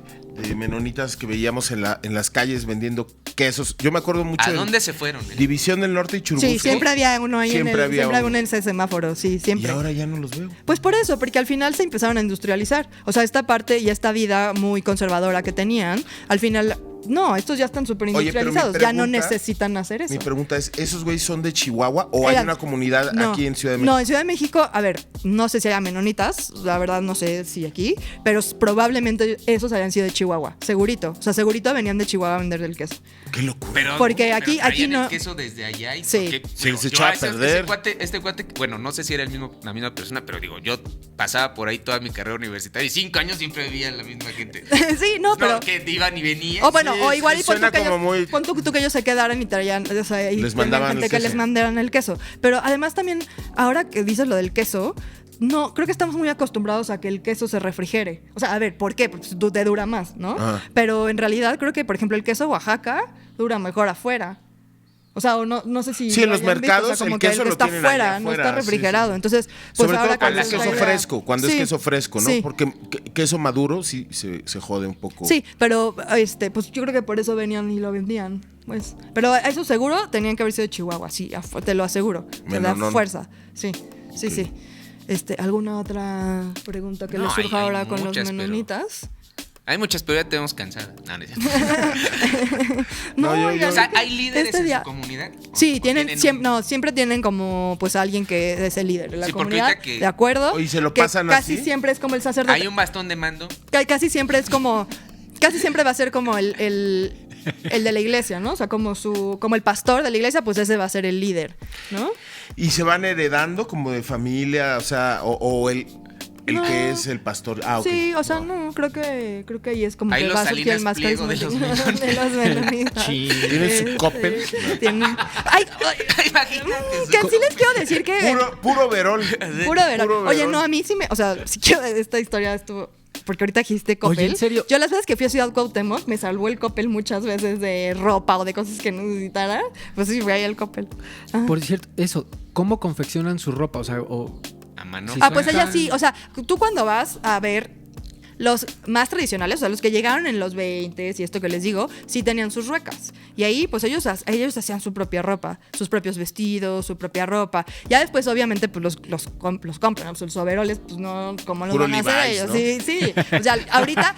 menonitas que veíamos en las calles vendiendo quesos. Yo me acuerdo mucho ¿A de dónde se fueron? División del Norte y Churubusco. Sí, siempre había uno ahí Siempre había siempre uno. uno en ese semáforo, sí, Y siempre. ahora ya no los veo. Pues por eso, porque al final se empezaron a industrializar. O sea, esta parte y esta vida muy conservadora que tenían, al final, no, estos ya están súper Oye, pero mi industrializados. Ya no pregunta- necesitan hacer eso. Mi pregunta es, ¿esos güeyes son de Chihuahua o hay Eran- una comunidad No, aquí en Ciudad de México? No, en Ciudad de México, a ver, no sé si haya menonitas, la verdad no sé si aquí, pero probablemente esos hayan sido de Chihuahua, segurito. O sea, segurito venían de Chihuahua a vender el queso. Qué locura. Pero, Porque aquí traían no- el queso desde allá y Sí. porque, Se digo, les yo echaba a ese perder. este cuate, bueno, no sé si era la misma persona, pero digo, yo pasaba por ahí toda mi carrera universitaria y 5 años siempre veía a la misma gente. Sí, no, pero... que iban y venían. O bueno, Sí, o igual sí, y pon suena tú que ellos, como muy- pon tú que ellos se quedaran y traían, o sea, y Les tenían mandaban gente el que queso. les mandaran el queso. Pero además también, ahora que dices lo del queso, no, creo que estamos muy acostumbrados a que el queso se refrigere. O sea, a ver, ¿por qué? Porque te dura más, ¿no? Ajá. Pero en realidad creo que, por ejemplo, el queso Oaxaca dura mejor afuera. O sea, o no sé si... Sí, en lo los hayan visto, mercados como el que queso lo está tienen afuera, allá no está afuera, sí, refrigerado. sí. Entonces, pues Sobre ahora todo cuando es está queso ya- fresco, cuando Sí, es queso fresco, ¿no? sí. Porque queso maduro sí se jode un poco. Sí, pero pues yo creo que por eso venían y lo vendían. Pues. Pero eso seguro tenían que haber sido de Chihuahua, sí, te lo aseguro. Te da Menonón. fuerza. Sí, sí, Ok. sí. ¿Alguna otra pregunta que No, les surja hay ahora con muchas, los pero- menonitas? Hay muchas, pero ya tenemos cansadas. No, no es cierto. No, yo- ya O sea, sé que ¿hay líderes este en día- su comunidad? Sí, ¿O tienen, un- siempre tienen como pues alguien que es el líder de la Sí, porque comunidad, ahorita que- de acuerdo. Oye, ¿y se lo que pasan casi así? siempre es como el sacerdote. Hay un bastón de mando. Casi siempre es como, casi siempre va a ser como el de la iglesia, ¿no? O sea, como el pastor de la iglesia, pues ese va a ser el líder, ¿no? Y se van heredando como de familia, o sea, o el El No. que es el pastor. Ah, ok. Sí, o sea, no, creo que ahí es como Ahí que los va a surgir el Salinas más Pliego de los carismático de los menonitas. Sí. ¿Tiene su Coppel? Tienen- Ay, Imagínate. que sí les quiero decir que Puro verón. puro verón. Puro Oye, verón. no, a mí sí me, o sea, sí quiero esta historia estuvo porque ahorita dijiste Coppel. Oye, ¿en serio? Yo las veces que fui a Ciudad Cuauhtémoc me salvó el Coppel muchas veces de ropa o de cosas que necesitara. Pues sí, fui ahí al Coppel. Ajá. Por cierto, eso, ¿cómo confeccionan su ropa? O sea, A mano. Sí, Pues suena- ella sí, o sea, tú cuando vas a ver los más tradicionales, o sea, los que llegaron en los 20s y esto que les digo, sí tenían sus ruecas. Y ahí, pues ellos hacían su propia ropa, sus propios vestidos, su propia ropa. Ya después, obviamente, pues los compran, pues, los overoles, pues no, como los Puro van a hacer Levi's, ellos. ¿no? Sí, sí. O sea, ahorita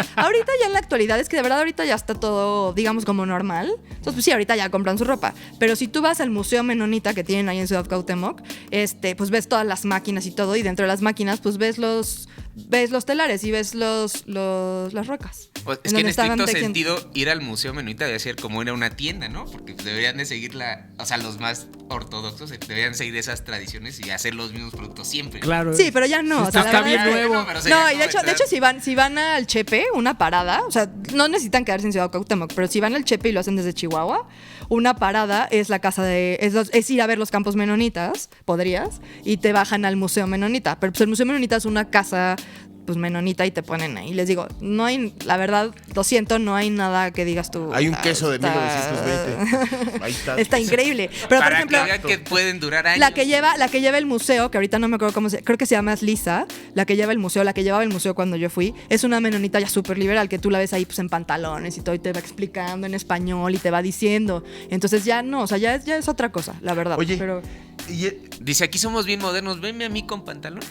ya en la actualidad, es que de verdad ahorita ya está todo, digamos, como normal. Entonces, pues sí, ahorita ya compran su ropa. Pero si tú vas al Museo Menonita que tienen ahí en Ciudad Cuauhtémoc, pues ves todas las máquinas y todo, y dentro de las máquinas, pues ves los telares y ves las rocas. Pues es en que en donde estaban estricto tejiendo. sentido, ir al Museo Menonita debe ser como ir a una tienda, ¿no? Porque pues, deberían de seguir o sea, los más ortodoxos deberían seguir esas tradiciones y hacer los mismos productos siempre. claro. Sí, pero ya no. o sea, la Está verdad bien es que- nuevo. pero sería No, y como de hecho si van al Chepe, una parada, o sea, no necesitan quedarse en Ciudad Cuauhtémoc, pero si van al Chepe y lo hacen desde Chihuahua, una parada es la casa es ir a ver los campos menonitas, podrías, y te bajan al Museo Menonita. Pero pues el Museo Menonita es una casa pues menonita y te ponen ahí. Les digo, no hay, la verdad, lo siento, no hay nada que digas tú. Hay un queso de está- 1920. Ahí está. Está increíble. Pero por Para ejemplo, que vean que pueden durar años. la que lleva el museo, que ahorita no me acuerdo creo que se llama Lisa, la que lleva el museo, la que llevaba el museo cuando yo fui, es una menonita ya súper liberal, que tú la ves ahí pues en pantalones y todo, y te va explicando en español y te va diciendo. Entonces ya no, o sea, ya es otra cosa, la verdad. Oye, Pero y, Dice, aquí somos bien modernos, venme a mí con pantalón.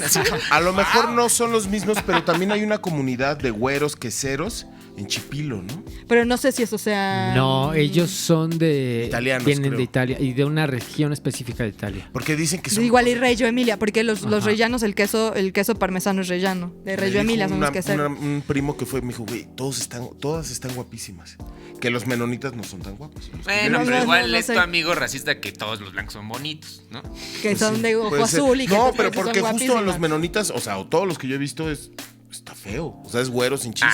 Así. a lo mejor no son los mismos, pero también hay una comunidad de güeros queseros en Chipilo, ¿no? no sé si eso sea... No, ellos son de... Italianos, Vienen creo. de Italia y de una región específica de Italia. Porque dicen que son. Igual y Reggio Emilia, porque los Ajá. rellanos, el queso parmesano es rellano. De Me Reggio dijo Emilia son los queseros. un primo que fue, me dijo, güey, todas están guapísimas. Que los menonitas no son tan guapos. Los que Bueno, vienen pero de- igual no es sé. tu amigo racista que todos los blancos son bonitos, ¿no? Que son de ojo Puede ser. azul y que No, tú pero crees que son porque justo a los guapísimas. menonitas, o sea, o todos los que yo he visto está feo. O sea, es güero sin chiste.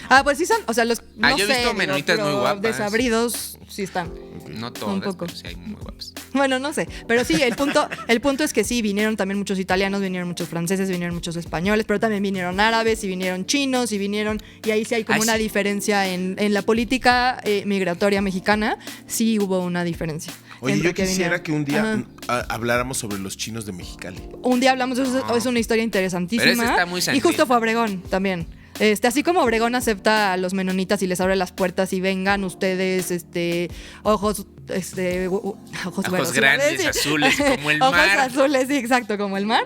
Ah, Pues sí son, o sea, los no yo he sé, visto menonitas pero muy guapas. desabridos sí están. no todas, un poco. pero sí hay muy guapas. Bueno, no sé, pero sí, el punto es que sí, vinieron también muchos italianos, vinieron muchos franceses, vinieron muchos españoles, pero también vinieron árabes y vinieron chinos y ahí sí hay como Ay, una sí. diferencia en la política migratoria mexicana, sí hubo una diferencia. Oye, entre yo quisiera vinieron. que un día Ajá. habláramos sobre los chinos de Mexicali. Un día hablamos de eso, es una historia interesantísima. Pero ese está muy y sangriento. justo fue Obregón también. Así como Obregón acepta a los menonitas y les abre las puertas y vengan ustedes, ojos, ojos Ojos verdes, iba a grandes, decir. azules, como el Ojos mar. azules, sí, exacto, como el mar.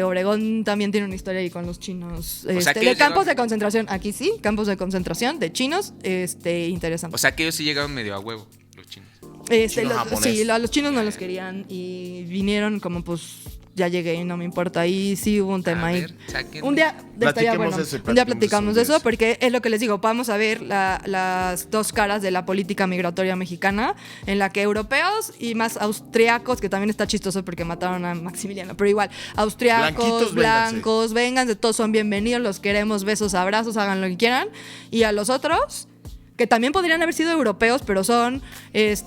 Obregón también tiene una historia ahí con los chinos. sea, que De ellos campos llevan- de concentración, aquí sí, campos de concentración de chinos, interesante. O sea que ellos sí llegaron medio a huevo, los chinos. Chino japonés. Sí, los chinos no los querían y vinieron como pues ya llegué, no me importa. Ahí sí hubo un tema ahí. ver, saquen. Un día estaría Platiquemos bueno. de eso, Un día platiquemos platicamos de de eso. eso porque es lo que les digo. Vamos a ver las dos caras de la política migratoria mexicana, en la que europeos y más austriacos, que también está chistoso porque mataron a Maximiliano, pero igual, austriacos, Blanquitos, blancos, vénganse, todos son bienvenidos, los queremos, besos, abrazos, hagan lo que quieran. Y a los otros, que también podrían haber sido europeos, pero son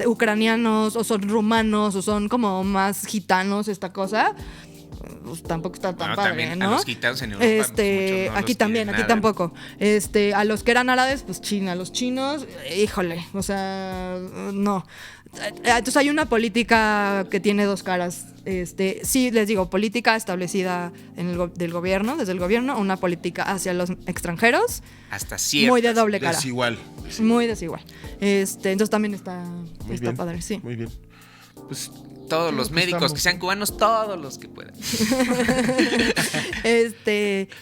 ucranianos o son rumanos o son como más gitanos, esta cosa, pues tampoco está tan Bueno, padre, también ¿no? a los gitanos en Europa, pues, muchos no Aquí los también, quieren aquí nada. tampoco. A los que eran árabes, pues China, los chinos, híjole, o sea, no. Entonces hay una política que tiene dos caras. Sí, les digo, política establecida del gobierno, desde el gobierno, una política hacia los extranjeros, Hasta cierto. muy de doble cara. Desigual. Muy desigual. Entonces también está Muy bien. padre, sí. Muy bien. Pues Todos los Pues médicos estamos. que sean cubanos, todos los que puedan.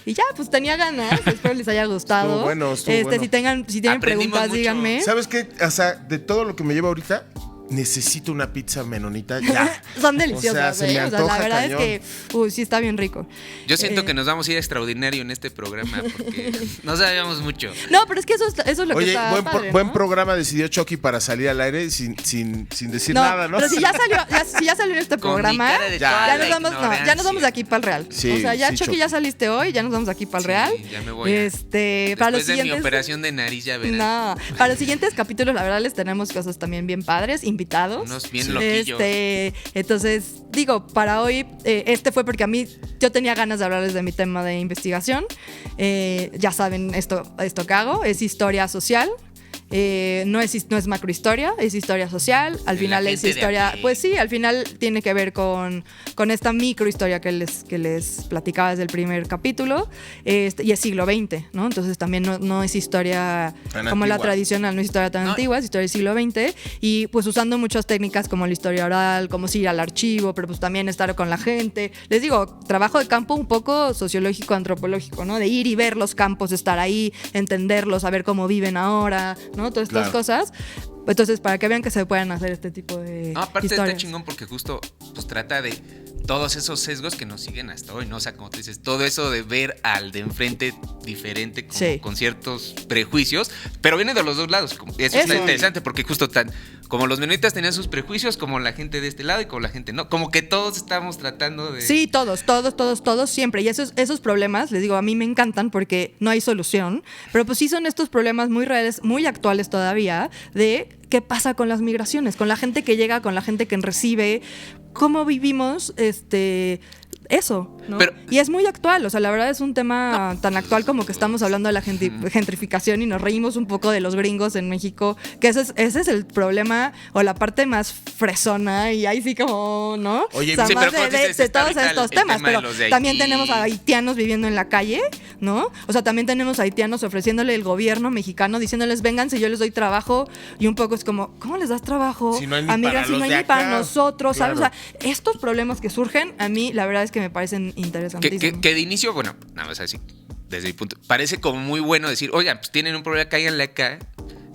Y ya, pues tenía ganas. Espero les haya gustado. Estuvo bueno. Si tienen Aprendimos preguntas, mucho. díganme. ¿Sabes qué? O sea, de todo lo que me lleva ahorita, necesito una pizza menonita ya. Son deliciosas, O sea, se me la antoja verdad cañón. es que, sí está bien rico. Yo siento que nos vamos a ir a extraordinario en este programa porque no sabíamos mucho. No, pero es que eso es lo que Oye, está padre, buen ¿no? programa decidió Chucky para salir al aire sin decir No, nada, ¿no? pero si ya salió en este Con mi programa, cara de ya toda ya la nos vamos, no, ya nos ignorancia. vamos de aquí para el Real. Sí, o sea, ya sí, Chucky, Chucky. ya saliste hoy, ya nos vamos de aquí para el Real. Sí, ya me voy a- Para los Después de mi siguientes operación de nariz ya verás. No, para los siguientes capítulos, la verdad, les tenemos cosas también bien padres, invitados. Unos bien loquillos. Entonces, digo, para hoy, este fue porque a mí, yo tenía ganas de hablarles de mi tema de investigación. Ya saben, esto que hago es historia social. No es macrohistoria, es historia social. Al De final la es gente de historia, a pie. pues sí, al final tiene que ver con esta microhistoria que les platicaba desde el primer capítulo. Y es siglo XX, ¿no? Entonces también no es historia Tan como la antigua. tradicional, no es historia tan No. antigua, es historia del siglo XX. Y pues usando muchas técnicas como la historia oral, como ir al archivo, pero pues también estar con la gente. Les digo, trabajo de campo un poco sociológico, antropológico, ¿no? De ir y ver los campos, estar ahí, entenderlos, saber cómo viven ahora, ¿no? Todas estas Claro. cosas. Entonces, para que vean que se pueden hacer este tipo de No, aparte historias. está chingón porque justo pues trata de todos esos sesgos que nos siguen hasta hoy, ¿no? O sea, como tú dices, todo eso de ver al de enfrente diferente, como Sí. con ciertos prejuicios, pero viene de los dos lados. Eso está Eso. interesante porque justo tan como los menonitas tenían sus prejuicios, como la gente de este lado y como la gente no. Como que todos estamos tratando de... Sí, todos, siempre. Y esos problemas, les digo, a mí me encantan porque no hay solución. Pero pues sí son estos problemas muy reales, muy actuales todavía, de qué pasa con las migraciones, con la gente que llega, con la gente que recibe, cómo vivimos eso, ¿no? Pero- Y es muy actual, o sea, la verdad es un tema tan actual como que estamos hablando de la gentrificación y nos reímos un poco de los gringos en México, que ese es el problema o la parte más fresona y ahí sí como, ¿no? Oye, o sea, sí, más pero como dices, de está todos ahorita estos el temas, tema de pero los de también Haití. tenemos a haitianos viviendo en la calle, ¿no? O sea, también tenemos a haitianos ofreciéndole el gobierno mexicano, diciéndoles, vénganse, yo les doy trabajo, y un poco es como, ¿cómo les das trabajo? Si no hay ni a migrantes, para si no los hay de ni para acá. nosotros, ¿sabes? Claro. O sea, estos problemas que surgen, a mí la verdad es que me parecen interesantísimos. Que de inicio, bueno, nada más así, desde mi punto, parece como muy bueno decir, oigan, pues tienen un problema, cáiganle acá,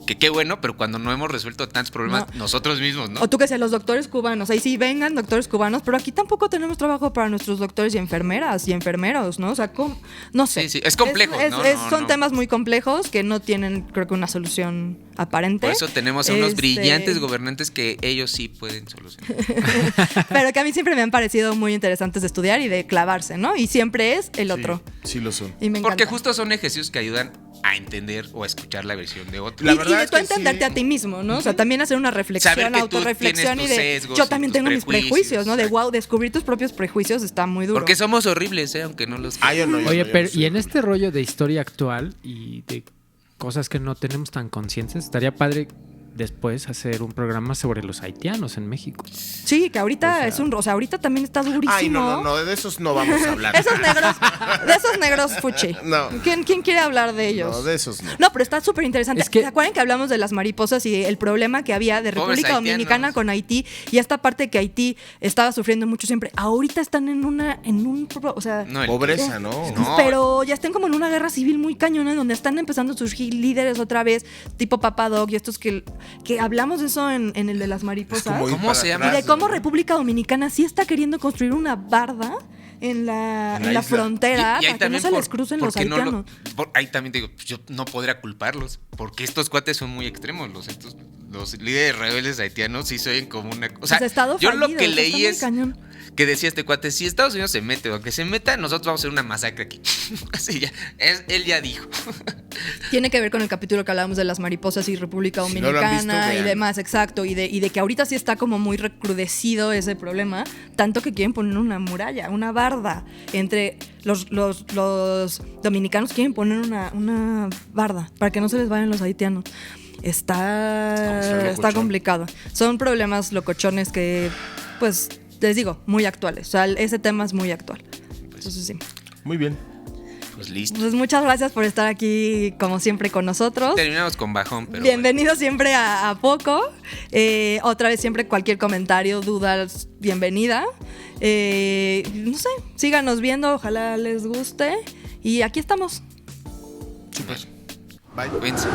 que qué bueno, pero cuando no hemos resuelto tantos problemas No. nosotros mismos, ¿no? O tú que seas los doctores cubanos, ahí sí vengan doctores cubanos, pero aquí tampoco tenemos trabajo para nuestros doctores y enfermeras y enfermeros, ¿no? O sea, no sé. Sí, sí, es complejo, ¿no? Son No. temas muy complejos que no tienen, creo que, una solución aparente. Por eso tenemos a unos brillantes gobernantes que ellos sí pueden solucionar. Pero que a mí siempre me han parecido muy interesantes de estudiar y de clavarse, ¿no? Y siempre es el otro. Sí lo son. Y me Porque encanta. justo son ejercicios que ayudan a entender o a escuchar la versión de otro. La Y verdad de es tú que entenderte sí. a ti mismo, ¿no? O sea, también hacer una reflexión, Saber que tú autorreflexión y tienes de tus sesgos yo y también tus tengo mis prejuicios, prejuicios, ¿no? De exacto. wow, descubrir tus propios prejuicios está muy duro. Porque somos horribles, aunque no los... Ah, yo no, yo Oye, no, yo pero no soy y en horrible. este rollo de historia actual y de cosas que no tenemos tan conscientes, estaría padre después hacer un programa sobre los haitianos en México. Sí, que ahorita ahorita también está durísimo. Ay, no, de esos no vamos a hablar. De esos negros fuchi. No. ¿Quién quiere hablar de ellos? No, de esos no. No, pero está súper interesante. Es que- ¿Se acuerdan que hablamos de las mariposas y el problema que había de Pobres República haitianos. Dominicana con Haití y esta parte que Haití estaba sufriendo mucho siempre? Ahorita están o sea, No, el- Pobreza, ¿no? No. pero ya están como en una guerra civil muy cañona en donde están empezando a surgir líderes otra vez, tipo Papadoc y estos que hablamos de eso en el de las mariposas. como ir ¿Cómo para se Y llama? atrás, de cómo ¿no? República Dominicana sí está queriendo construir una barda en la isla. frontera Y ahí para que no también se les crucen los porque no haitianos. ahí también digo, pues, yo no podría culparlos, porque estos cuates son muy extremos, los líderes rebeldes haitianos sí se oyen como una... O sea, Pues estado yo fallido, lo que está leí muy es cañón. que decía este cuate, si Estados Unidos se mete, o aunque se meta, nosotros vamos a hacer una masacre aquí. Así ya, él ya dijo. Tiene que ver con el capítulo que hablábamos de las mariposas y República Si no lo han Dominicana visto, y vean. demás, exacto. Y de que ahorita sí está como muy recrudecido ese problema, tanto que quieren poner una muralla, una barda. Entre los dominicanos quieren poner una barda para que no se les vayan los haitianos. Está locochón. complicado. Son problemas locochones que, pues, les digo, muy actuales. O sea, ese tema es muy actual. Entonces, sí. Muy bien. Pues listo. Pues muchas gracias por estar aquí, como siempre, con nosotros. Terminamos con bajón, pero Bienvenido siempre a Poco. Otra vez, siempre cualquier comentario, dudas, bienvenida. No sé, síganos viendo, ojalá les guste. Y aquí estamos. bueno. Bye. Cuídense.